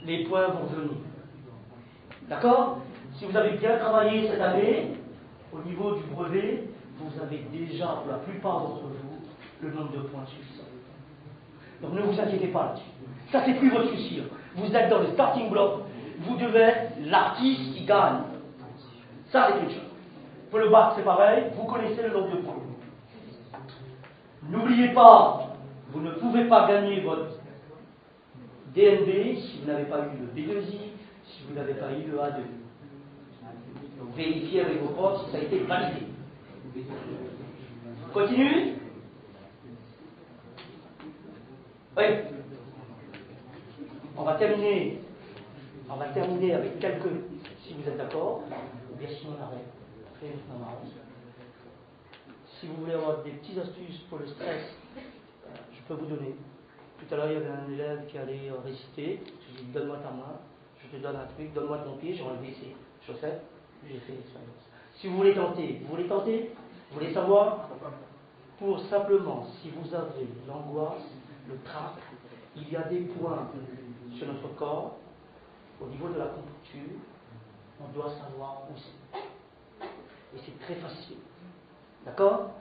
les points vont venir. D'accord? Si vous avez bien travaillé cette année, au niveau du brevet, vous avez déjà, pour la plupart d'entre vous, le nombre de points suffisant. Donc ne vous inquiétez pas là-dessus. Ça, c'est plus votre souci. Vous êtes dans le starting block. Vous devez être l'artiste qui gagne. Ça, c'est une chose. Pour le bac, c'est pareil. Vous connaissez le nombre de points. N'oubliez pas, vous ne pouvez pas gagner votre DNB si vous n'avez pas eu le B2I, si vous n'avez pas eu le A2. Donc vérifiez avec vos profs si ça a été validé. Continue. Oui. On va terminer avec quelques, si vous êtes d'accord, ou bien sinon on arrête. Après, on arrête. Si vous voulez avoir des petites astuces pour le stress, je peux vous donner. Tout à l'heure, il y avait un élève qui allait réciter. Je lui ai dit, donne-moi ta main, je te donne un truc, donne-moi ton pied, j'ai enlevé ses chaussettes, j'ai fait l'expérience. Si vous voulez tenter, vous voulez savoir, pour simplement, si vous avez l'angoisse, le trac, il y a des points sur notre corps, au niveau de la conjoncture, on doit savoir où c'est. Et c'est très facile. D'accord?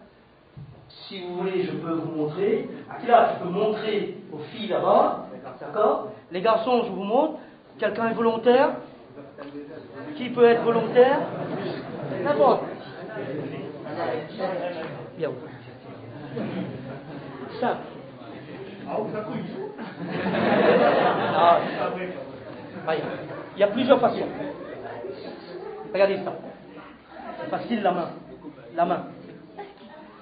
Si vous voulez, je peux vous montrer. Akila, tu peux montrer aux filles là-bas. D'accord? Les garçons, je vous montre. Quelqu'un est volontaire? Qui peut être volontaire? N'importe. Bien. Simple. Ah, regarde. Il y a plusieurs façons. Regardez ça. C'est facile, la main. La main.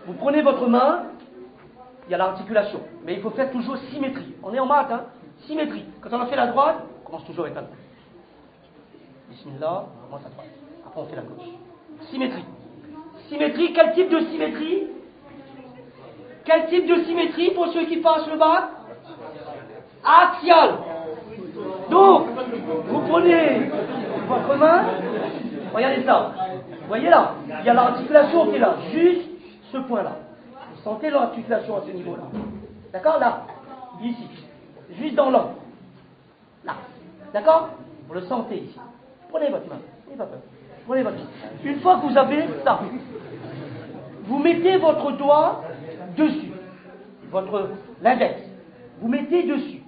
Vous prenez votre main, il y a l'articulation. Mais il faut faire toujours symétrie. On est en maths, hein. Symétrie. Quand on a fait la droite, on commence toujours avec la droite. Bismillah, on commence à droite. Après on fait la gauche. Symétrie. Symétrie, quel type de symétrie? Quel type de symétrie pour ceux qui passent le bac? Axial. Donc, vous prenez votre main, regardez ça. Vous voyez là, il y a l'articulation qui est là, juste ce point-là. Vous sentez l'articulation à ce niveau-là. D'accord? Là, ici. Juste dans l'angle. Là. D'accord? Vous le sentez ici. Prenez votre main. N'ayez pas peur. Prenez votre main. Une fois que vous avez ça, vous mettez votre doigt dessus. L'index. Vous mettez dessus.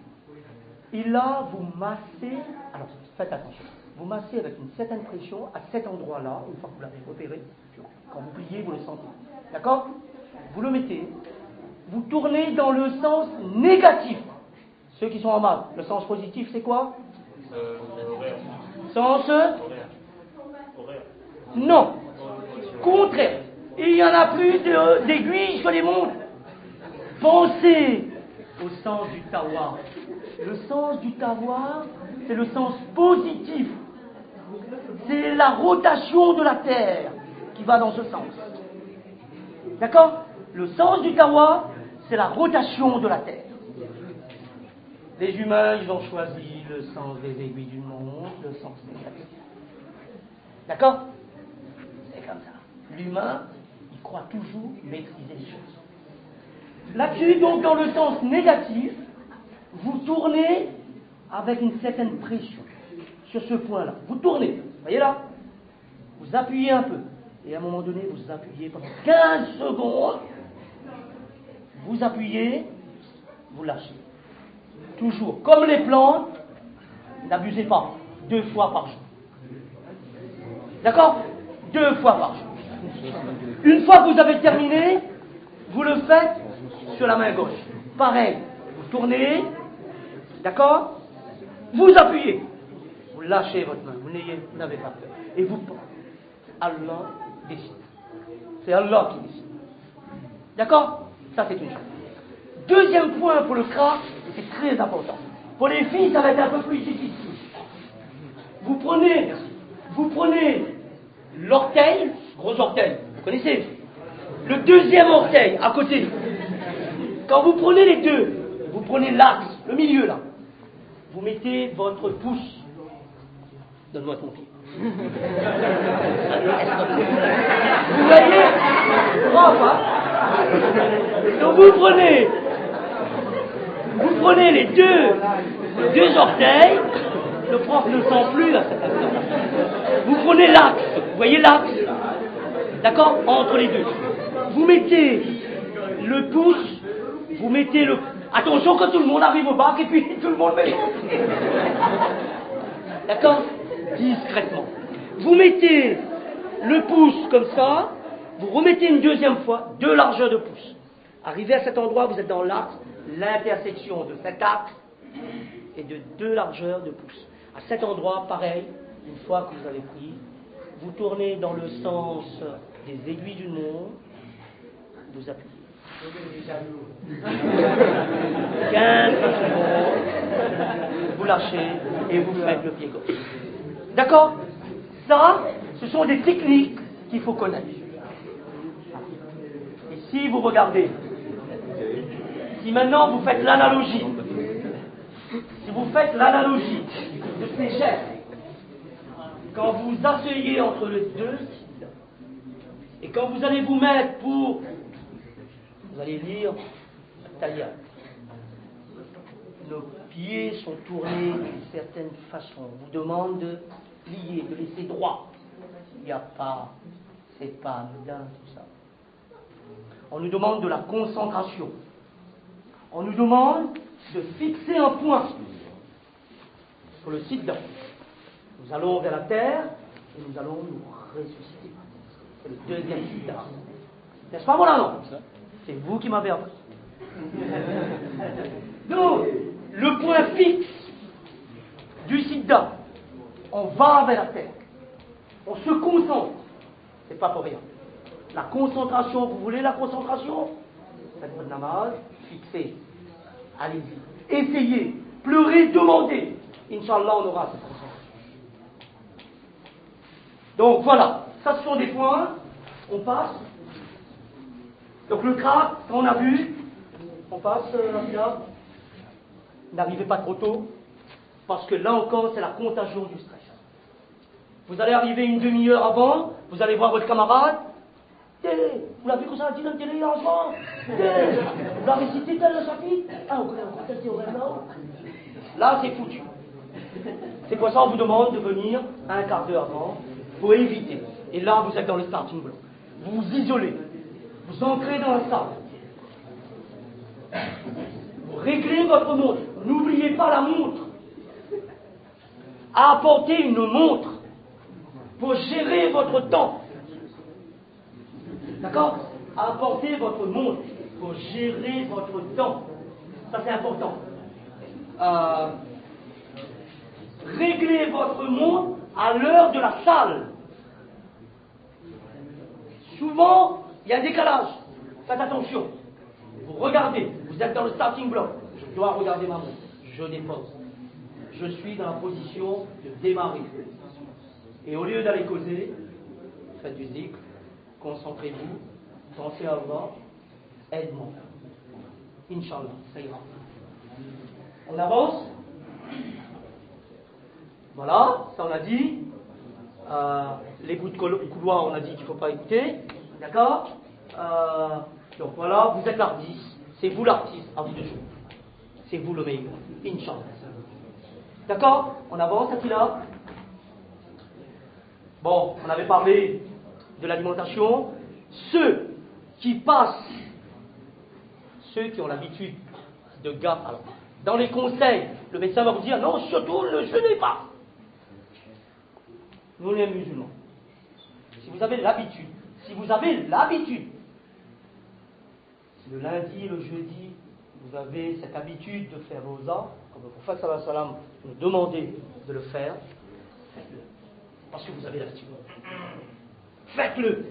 Et là, vous massez. Alors, faites attention. Vous massez avec une certaine pression à cet endroit-là, une fois que vous l'avez repéré. Quand vous pliez, vous le sentez. D'accord? Vous le mettez. Vous tournez dans le sens négatif. Ceux qui sont en maths, le sens positif, c'est quoi? Sens non. Contraire. Il y en a plus d'aiguilles sur les montres. Pensez au sens du tawa. Le sens du tawa, c'est le sens positif. C'est la rotation de la Terre qui va dans ce sens. D'accord? Le sens du tawa, c'est la rotation de la Terre. Les humains, ils ont choisi le sens des aiguilles d'une montre, le sens négatif. D'accord? C'est comme ça. L'humain, il croit toujours maîtriser les choses. Là-dessus, donc, dans le sens négatif, vous tournez avec une certaine pression sur ce point-là. Vous tournez, vous voyez là? Vous appuyez un peu. Et à un moment donné, vous appuyez pendant 15 secondes. Vous appuyez, vous lâchez. Toujours, comme les plantes, n'abusez pas. 2 fois par jour. D'accord? 2 fois par jour. Une fois que vous avez terminé, vous le faites sur la main gauche. Pareil, vous tournez, d'accord? Vous appuyez. Vous lâchez votre main, vous n'avez pas peur. Et vous pensez. Allah décide. C'est Allah qui décide. D'accord? Ça, c'est une chose. Deuxième point pour le crack, c'est très important. Pour les filles, ça va être un peu plus difficile. Vous prenez l'orteil, gros orteil, vous connaissez? Le deuxième orteil, à côté. Quand vous prenez les deux, vous prenez l'axe, le milieu là. Vous mettez votre pouce. Donne-moi ton pied. Vous voyez? Propre, hein? Donc vous prenez les deux orteils. Le prof ne sent plus là, cette affaire. Vous prenez l'axe, vous voyez l'axe, d'accord, entre les deux. Vous mettez le pouce, vous mettez le... Attention que tout le monde arrive au bac et puis tout le monde met. D'accord? Discrètement. Vous mettez le pouce comme ça, vous remettez une deuxième fois, 2 largeurs de pouce. Arrivé à cet endroit, vous êtes dans l'axe, l'intersection de cet axe et de 2 largeurs de pouce. À cet endroit, pareil, une fois que vous avez pris, vous tournez dans le sens des aiguilles d'une montre, vous appuyez. 15 secondes, vous lâchez et vous faites le pied gauche. D'accord? Ça, ce sont des techniques qu'il faut connaître. Et si vous regardez, si maintenant vous faites l'analogie, de ces gestes, quand vous asseyez entre les deux, et quand vous allez vous mettre vous allez lire Talia. Nos pieds sont tournés d'une certaine façon. On vous demande de plier, de laisser droit. Il n'y a pas, c'est pas anodin tout ça. On nous demande de la concentration. On nous demande de fixer un point sur le sit-down. Nous allons vers la terre et nous allons nous ressusciter. C'est le deuxième sit-down. N'est-ce pas, voilà, non? C'est vous qui m'avez appris. Donc, le point fixe du Siddha, on va vers la terre. On se concentre. C'est pas pour rien. La concentration, vous voulez la concentration? Faites votre namaz, fixez. Allez-y. Essayez. Pleurez, demandez. Inch'Allah, on aura cette concentration. Donc voilà. Ça, ce sont des points. On passe. Donc le crack, quand on a vu, on passe là. N'arrivez pas trop tôt. Parce que là encore, c'est la contagion du stress. Vous allez arriver une demi-heure avant, vous allez voir votre camarade. Vous l'avez vu que ça a dit dans la télé en soir? Vous l'avez cité tel chapitre? Ah, on connaît encore tel théorème là-haut. Là, c'est foutu. C'est pour ça qu'on vous demande de venir un quart d'heure avant pour éviter. Et là, vous êtes dans le starting block. Vous vous isolez. Vous entrez dans la salle. Vous réglez votre montre. N'oubliez pas la montre. Apportez une montre pour gérer votre temps. D'accord? Apportez votre montre pour gérer votre temps. Ça, c'est important. Réglez votre montre à l'heure de la salle. Souvent, il y a un décalage. Faites attention. Vous regardez. Vous êtes dans le starting block. Je dois regarder ma montre. Je dépose. Je suis dans la position de démarrer. Et au lieu d'aller causer, faites du zikr, concentrez-vous, pensez à Allah, aide-moi. Inch'Allah, ça ira. On avance. Voilà, ça on a dit. Les bouts de couloir, on a dit qu'il ne faut pas écouter. D'accord? Donc voilà, vous êtes l'artiste. C'est vous l'artiste, à vous de jouer. C'est vous le meilleur. Inch'Allah. D'accord? On avance, Attila. Bon, on avait parlé de l'alimentation. Ceux qui passent, ceux qui ont l'habitude de gaffe, alors, dans les conseils, le médecin va vous dire non, surtout ne jeûnez pas. Nous, les musulmans, si vous avez l'habitude, si le lundi, le jeudi, vous avez cette habitude de faire rosa, comme le prophète sallallahu alayhi wa sallam nous demandait de le faire, faites-le. Parce que vous avez l'habitude. Faites-le.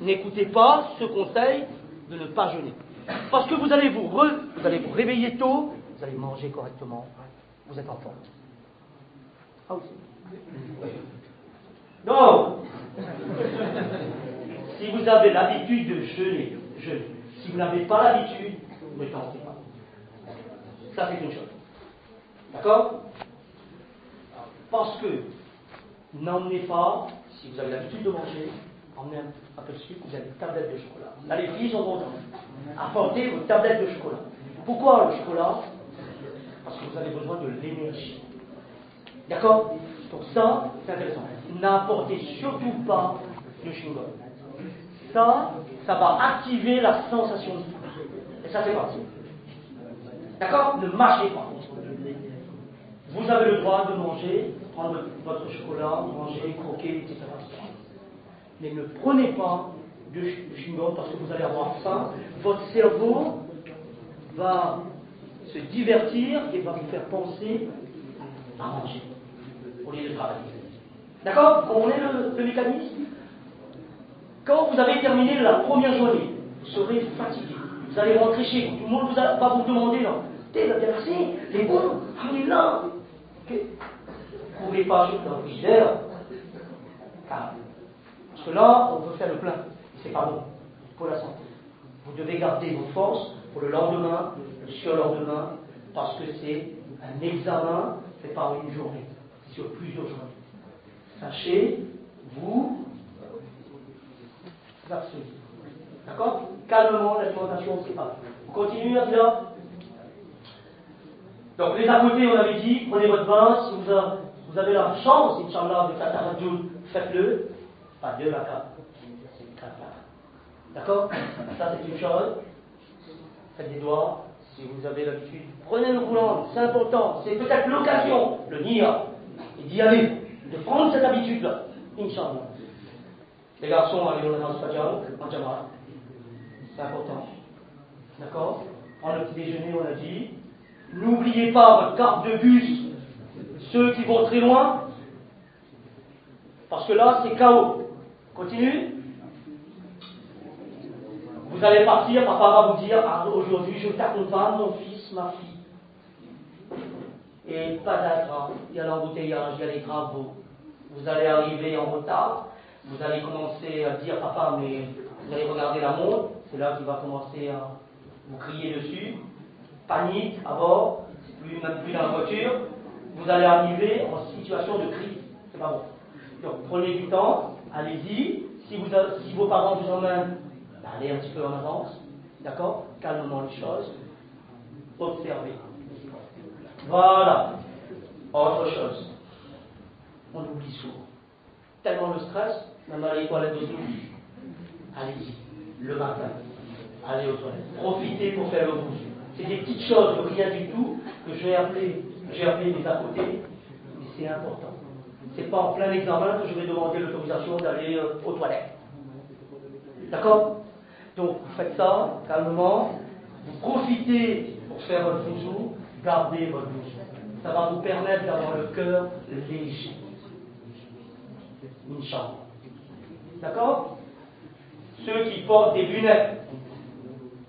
N'écoutez pas ce conseil de ne pas jeûner. Parce que vous allez vous réveiller tôt, vous allez manger correctement, vous êtes en forme. Ah aussi. Donc, si vous avez l'habitude de jeûner, jeûnez. Si vous n'avez pas l'habitude, ne tentez pas. Ça, c'est une chose. D'accord? Parce que n'emmenez pas, si vous avez l'habitude de manger, emmenez un peu de sucre, vous avez une tablette de chocolat. Là, les filles sont contentes. Apportez vos tablettes de chocolat. Pourquoi le chocolat? Parce que vous avez besoin de l'énergie. D'accord? Donc ça, c'est intéressant. N'apportez surtout pas le chewing-gum. Ça va activer la sensation de faim. Et ça, c'est parti. D'accord? Ne mâchez pas. Vous avez le droit de manger, prendre votre chocolat, manger, croquer, etc. Mais ne prenez pas de chewing-gum parce que vous allez avoir faim. Votre cerveau va se divertir et va vous faire penser à manger au lieu de travailler. D'accord? Vous comprenez le mécanisme? Quand vous avez terminé la première journée, vous serez fatigué. Vous allez rentrer chez vous. Tout le monde va vous demander, non, t'es intéressé, t'es bon, alhamdulillah. Okay. Ne courez pas dans le frigidaire. Parce que là, on veut faire le plein. C'est pas bon pour la santé. Vous devez garder vos forces pour le lendemain, le surlendemain, parce que c'est un examen fait par une journée, sur plusieurs journées. Sachez, vous abstenir. D'accord? Calmement, l'alimentation, c'est pas. On continue là. Donc, les à côté, on avait dit, prenez votre bain. Si vous avez la chance, Inch'Allah, de faire tahajjud, faites-le. Pas 2 à 4. C'est 4 à 4. D'accord? Ça, c'est une chose. Faites des doigts. Si vous avez l'habitude, prenez le roulant. C'est important. C'est peut-être l'occasion, le niya, et d'y aller, de prendre cette habitude-là. Inch'Allah. Les garçons, allez au namaz fajr, en jama'a. c'est important. D'accord? En le petit déjeuner, on a dit. N'oubliez pas votre carte de bus, ceux qui vont très loin, parce que là, c'est chaos. Continue. Vous allez partir, papa va vous dire, ah, aujourd'hui, je t'accompagne, mon fils, ma fille. Et pas d'attrape, il y a l'embouteillage, il y a les travaux. Vous allez arriver en retard, vous allez commencer à dire, papa, mais vous allez regarder la montre, c'est là qu'il va commencer à vous crier dessus. Panique à bord, même plus dans la voiture, vous allez arriver en situation de crise. C'est pas bon. Donc prenez du temps, allez-y. Si vos parents vous emmènent, allez un petit peu en avance, d'accord? Calmement les choses, observez. Voilà. Autre chose. On oublie souvent. Tellement le stress, même aller aux toilettes de douche. Allez-y, le matin. Allez aux toilettes. Profitez pour faire le bouge. C'est des petites choses, rien du tout, que j'ai appelé mes à côté, mais c'est important. C'est pas en plein examen que je vais demander l'autorisation d'aller aux toilettes. D'accord? Donc, vous faites ça, calmement, vous profitez pour faire votre bouzou, gardez votre bouzou. Ça va vous permettre d'avoir le cœur léger. Inch'Allah. D'accord? Ceux qui portent des lunettes,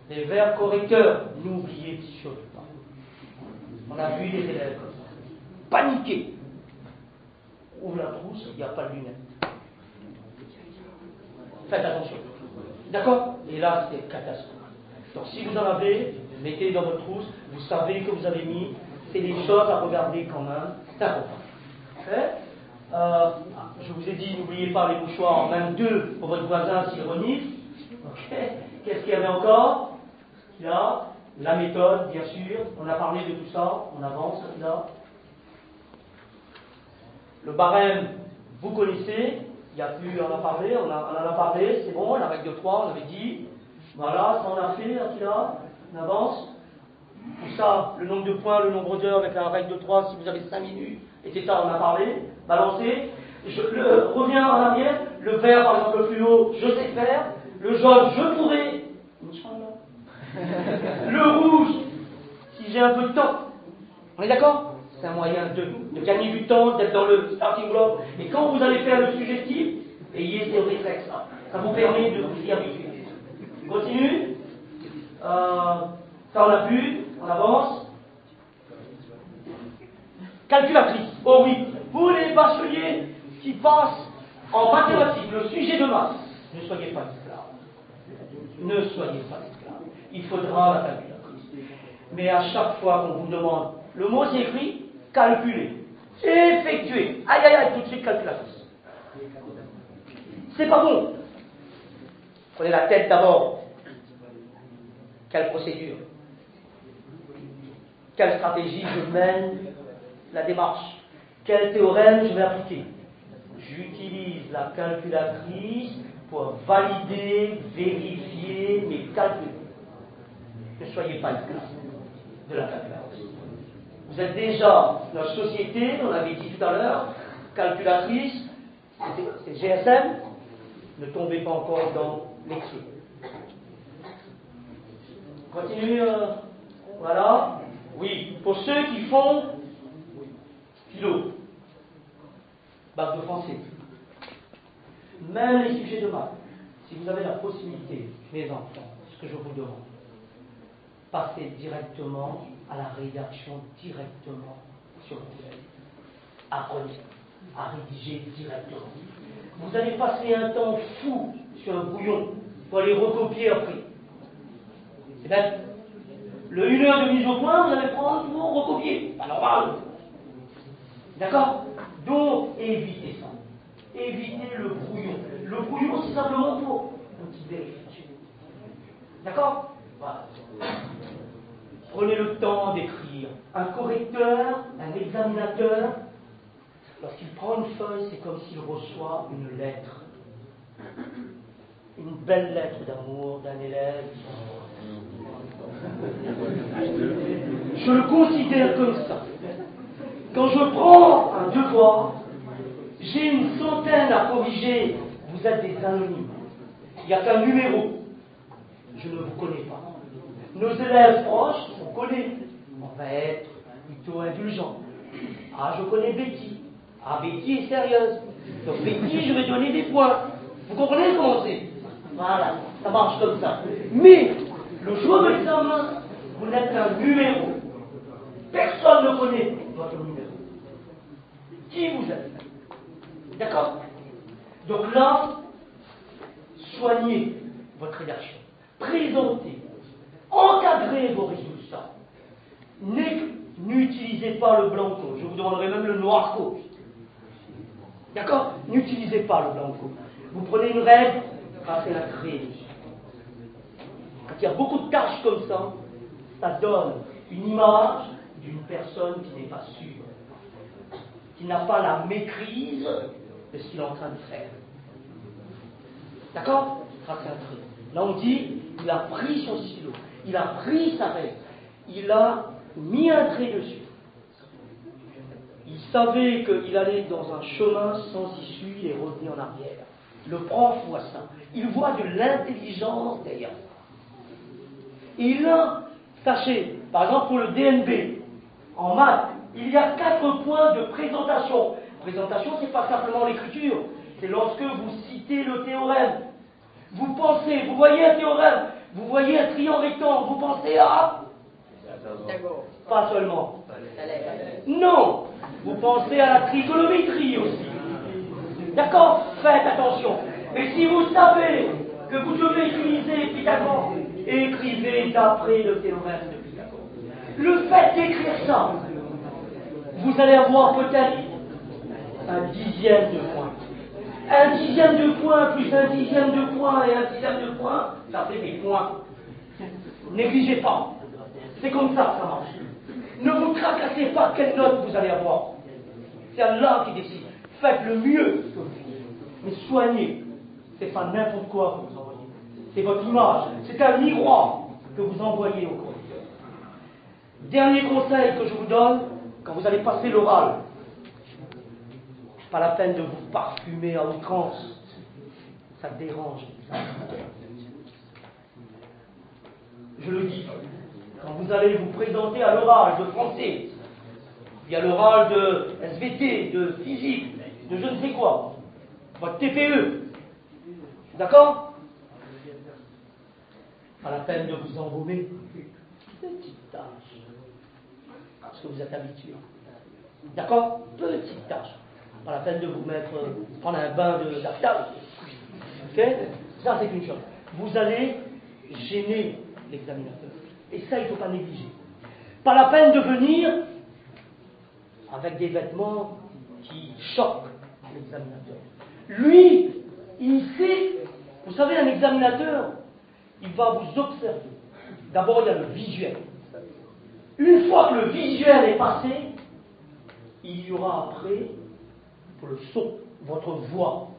des verres correcteurs, n'oubliez surtout pas. On a vu les élèves comme ça. Paniquer. Ouvre la trousse, il n'y a pas de lunettes. Faites attention. D'accord? Et là, c'est catastrophe. Donc si vous en avez, mettez dans votre trousse, vous savez que vous avez mis, c'est des choses à regarder quand même. C'est important. Okay? Je vous ai dit, n'oubliez pas les mouchoirs, même deux pour votre voisin s'il renifle. Okay? Qu'est-ce qu'il y avait encore? Là, la méthode, bien sûr, on a parlé de tout ça, on avance là. Le barème, vous connaissez, il n'y a plus à en parler, on en a parlé, c'est bon, la règle de 3, on avait dit, voilà, ça on a fait, là, on avance. Tout ça, le nombre de points, le nombre d'heures avec la règle de 3, si vous avez 5 minutes, etc., on a parlé, balancé. Je reviens en arrière, le vert, par exemple, le fluo, je sais faire, le jaune, je pourrais, le rouge, si j'ai un peu de temps. On est d'accord? C'est un moyen de gagner du temps, d'être dans le starting block. Et quand vous allez faire le suggestif, ayez ces réflexes là. Ça vous permet de vous y habituer. Continue. Ça on a vu, on avance. Calculatrice. Oh oui, pour les bacheliers qui passent en mathématiques, le sujet de maths, ne soyez pas esclaves. Ne soyez pas esclaves. Il faudra la calculatrice. Mais à chaque fois qu'on vous demande, le mot c'est écrit, calculer, effectuer. Aïe aïe aïe, tout de suite calculatrice. C'est pas bon. Prenez la tête d'abord. Quelle procédure? Quelle stratégie je mène la démarche? Quel théorème je vais appliquer? J'utilise la calculatrice pour valider, vérifier mes calculs. Ne soyez pas esclaves de la calculatrice. Vous êtes déjà dans la société, on l'avait dit tout à l'heure, calculatrice, c'est GSM, ne tombez pas encore dans l'excès. Continue, voilà. Oui, pour ceux qui font philo, bac de français, même les sujets de maths, si vous avez la possibilité, mes enfants, ce que je vous demande, passez directement à la rédaction directement sur le texte. Apprenez à rédiger directement. Vous allez passer un temps fou sur un brouillon pour aller recopier après. C'est bête. Le 1 heure de mise au point, vous allez prendre pour recopier. Pas normal. D'accord? Donc, évitez ça. Évitez le brouillon. Le brouillon, c'est simplement pour une petite vérification. D'accord? Voilà. Prenez le temps d'écrire. Un correcteur, un examinateur, lorsqu'il prend une feuille, c'est comme s'il reçoit une lettre. Une belle lettre d'amour d'un élève. Je le considère comme ça. Quand je prends un devoir, j'ai une centaine à corriger. Vous êtes des anonymes. Il n'y a qu'un numéro. je ne vous connais pas. Nos élèves proches, on connaît. On va être plutôt indulgent. Ah, je connais Betty. Ah, Betty est sérieuse. Donc Betty, je vais donner des points. Vous comprenez comment c'est? Voilà, ça marche comme ça. Mais, le jour de l'examen, vous n'êtes qu'un numéro. Personne ne connaît votre numéro. Qui vous êtes? D'accord? Donc là, soignez votre rédaction. Présentez. Encadrez vos résultats. N'utilisez pas le blanco. Je vous demanderai même le noirco. D'accord? N'utilisez pas le blanco. Vous prenez une règle, passez la craie. Quand il y a beaucoup de tâches comme ça donne une image d'une personne qui n'est pas sûre, qui n'a pas la maîtrise de ce qu'il est en train de faire. D'accord? Trace un trait. Là on dit, il a pris son stylo, il a pris sa règle, il a mis un trait dessus. Il savait qu'il allait dans un chemin sans issue, il est revenu en arrière. Le prof voit ça. Il voit de l'intelligence derrière ça. Et là, sachez, par exemple pour le DNB, en maths, il y a 4 points de présentation. Présentation, c'est pas simplement l'écriture, c'est lorsque vous citez le théorème. Vous pensez, vous voyez un théorème, vous voyez un triangle rectangle, vous pensez à... Pas seulement. Non, vous pensez à la trigonométrie aussi. D'accord? Faites attention. Mais si vous savez que vous devez utiliser Pythagore, écrivez d'après le théorème de Pythagore. Le fait d'écrire ça, vous allez avoir peut-être un dixième de point. Un dixième de point plus un dixième de point et un dixième de point, ça fait des points. Négligez pas. C'est comme ça que ça marche. Ne vous tracassez pas quelle note vous allez avoir. C'est Allah qui décide. Faites le mieux que vous pouvez. Mais soignez. C'est pas n'importe quoi que vous envoyez. C'est votre image. C'est un miroir que vous envoyez au correcteur. Dernier conseil que je vous donne, quand vous allez passer l'oral, pas la peine de vous parfumer à outrance. Ça dérange. Je le dis. Quand vous allez vous présenter à l'oral de français, il y a l'oral de SVT, de physique, de je ne sais quoi, votre TPE, d'accord? Pas la peine de vous embaumer. Petite tâche, parce que vous êtes habitué. D'accord? Petite tâche. Pas la peine de vous mettre, prendre un bain d'aftal. Ok? Ça, c'est une chose. Vous allez gêner l'examinateur. Et ça, il ne faut pas négliger. Pas la peine de venir avec des vêtements qui choquent l'examinateur. Lui, il sait, vous savez, un examinateur, il va vous observer. D'abord, il y a le visuel. Une fois que le visuel est passé, il y aura après, pour le son, votre voix.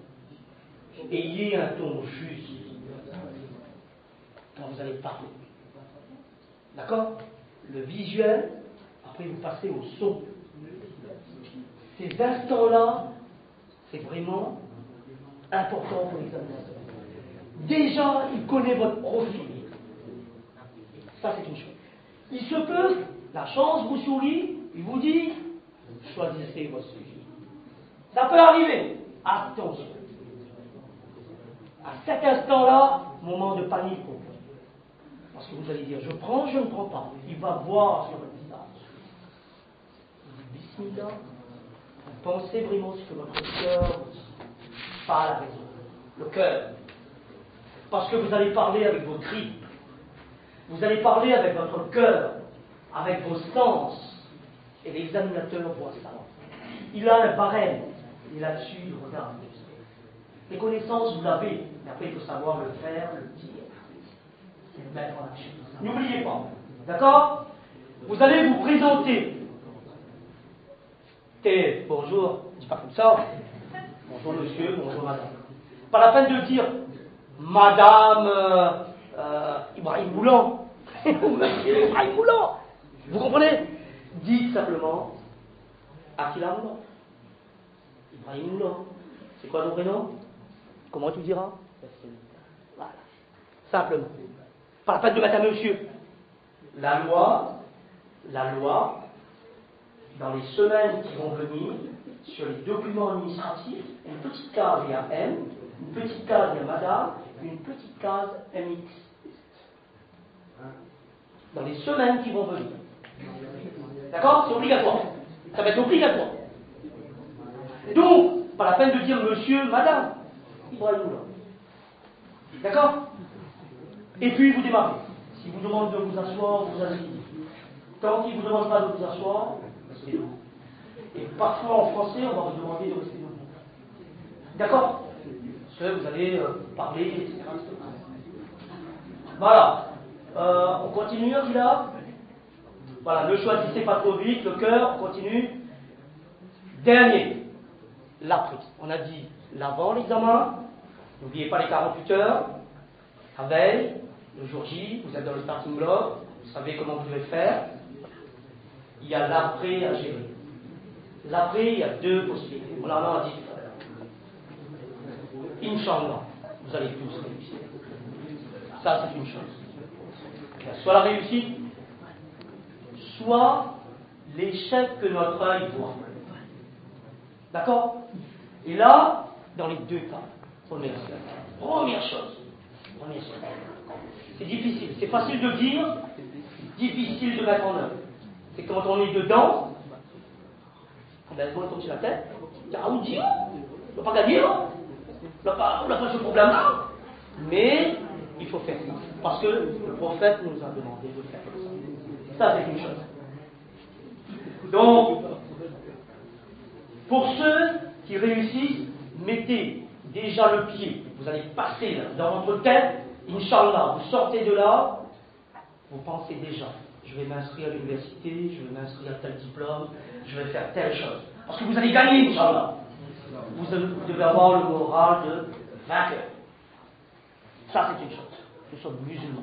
Ayez un ton juste quand vous allez parler. D'accord? Le visuel, après vous passez au son. Ces instants-là, c'est vraiment important pour l'examinateur. Déjà, il connaît votre profil. Ça, c'est une chose. Il se peut, la chance vous sourit, il vous dit, choisissez votre sujet. Ça peut arriver. Attention. À cet instant-là, moment de panique pour vous. Parce que vous allez dire, je prends, je ne prends pas. Il va voir sur votre visage. Vous dites, Bismillah, vous pensez vraiment ce que votre cœur, pas la raison, le cœur. Parce que vous allez parler avec vos tripes. Vous allez parler avec votre cœur, avec vos sens. Et l'examinateur voit ça. Il a un barème. Et là-dessus, il regarde. Les connaissances, vous l'avez. Mais après, il faut savoir le faire, le dire. Et le mettre en action. N'oubliez pas. D'accord? Vous allez vous présenter. Et bonjour, je dis pas comme ça. Bonjour monsieur, bonjour madame. Pas la peine de dire Madame Ibrahim Moulan. Monsieur Ibrahim Moulan. Vous comprenez? Dites simplement Akila Moulan. Ibrahim Moulan. C'est quoi ton prénom? Comment tu diras? Voilà. Simplement. Pas la peine de mettre un monsieur. La loi, dans les semaines qui vont venir, sur les documents administratifs, une petite case, il y a M, une petite case, il y a Madame, une petite case MX. Dans les semaines qui vont venir. D'accord? C'est obligatoire. Ça va être obligatoire. Donc, pas la peine de dire monsieur, madame. Ibrahimoula. D'accord? Et puis vous démarrez. S'il vous demande de vous asseoir, vous asseyez. Tant qu'il ne vous demande pas de vous asseoir, c'est debout. Et parfois en français, on va vous demander de rester debout. D'accord? Parce que vous allez parler, etc. Voilà. On continue, là. Voilà, ne choisissez pas trop vite, le cœur, on continue. Dernier, l'après. On a dit l'avant l'examen, n'oubliez pas les 48 heures, la veille, le jour J, vous êtes dans le starting block, vous savez comment vous devez faire. Il y a l'après à gérer. L'après, il y a deux possibilités. On a dit tout à l'heure. Inch'Allah, vous allez tous réussir. Ça, c'est une chose. Il y a soit la réussite, soit l'échec que notre œil voit. D'accord? Et là, dans les deux cas, première chose, c'est difficile. C'est facile de dire, difficile de mettre en œuvre. C'est quand on est dedans, on a tombe sur la tête, on dit ah on dit, on ne va pas gagner, on n'a pas ce problème-là. Mais il faut faire ça. Parce que le prophète nous a demandé de faire ça. Ça, c'est une chose. Donc, pour ceux qui réussissent, mettez déjà le pied. Vous allez passer là, dans votre tête, Inch'Allah, vous sortez de là, vous pensez déjà, je vais m'inscrire à l'université, je vais m'inscrire à tel diplôme, je vais faire telle chose. Parce que vous allez gagner, Inch'Allah. Vous devez avoir le moral de vainqueur. Ça, c'est une chose. Nous sommes musulmans.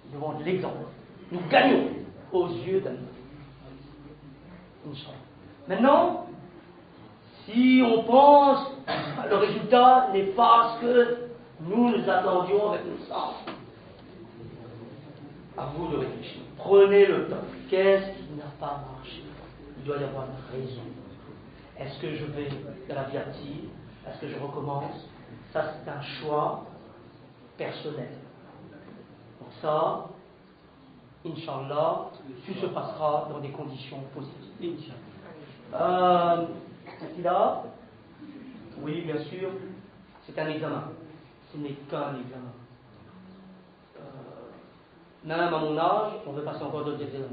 Nous devons l'exemple. Nous gagnons aux yeux d'Allah. Inch'Allah. Maintenant, si on pense que le résultat n'est pas ce que nous attendions avec nos sens, à vous de réfléchir. Prenez le temps. Qu'est-ce qui n'a pas marché? Il doit y avoir une raison. Est-ce que je vais dans la vertige? Est-ce que je recommence? Ça, c'est un choix personnel. Donc ça, Inch'Allah, tout se passera dans des conditions positives. Là, oui, bien sûr, c'est un examen. Ce n'est qu'un examen. Même à mon âge, on veut passer encore d'autres examens.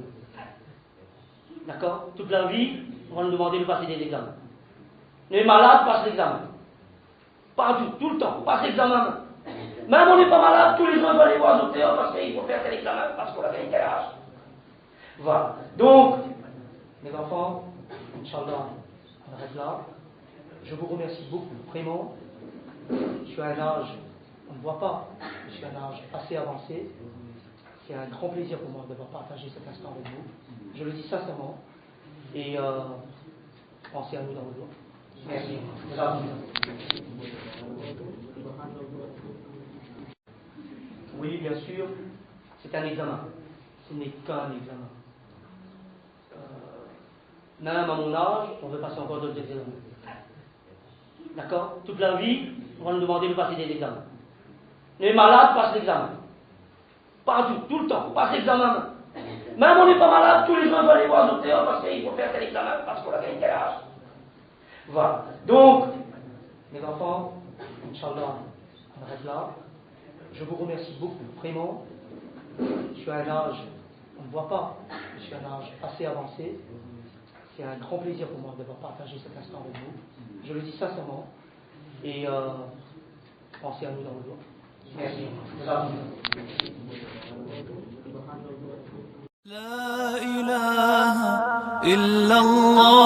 D'accord? Toute la vie, on va nous demander de passer des examens. Les malades passent l'examen. Pas tout le temps, passe l'examen. Même on n'est pas malade, tous les jours on va aller voir un docteur parce qu'il faut faire tel examen, parce qu'on a fait tel âge. Voilà. Donc, mes enfants, Inch'Allah, on arrête là. Je vous remercie beaucoup, vraiment. Je suis à un âge, on ne voit pas, je suis à un âge assez avancé. C'est un grand plaisir pour moi d'avoir partagé cet instant avec vous. Je le dis sincèrement. Et pensez à nous dans vos jours. Merci. Oui, bien sûr, c'est un examen. Ce n'est qu'un examen. Même à mon âge, on veut passer encore d'autres examens. D'accord? Toute la vie, on va nous demander de passer des examens. Les malades passent l'examen. Pas tout le temps, passe l'examen. Même on n'est pas malade, tous les jours on va aller voir un docteur parce qu'il faut faire tel examen, parce qu'on a fait tel âge. Voilà. Donc, mes enfants, Inch'Allah, on arrête là. Je vous remercie beaucoup, vraiment. Je suis à un âge, on ne voit pas, je suis à un âge assez avancé. C'est un grand plaisir pour moi d'avoir partagé cet instant avec vous. Je le dis sincèrement. Et pensez à nous dans vos jours. Merci. لا إله إلا الله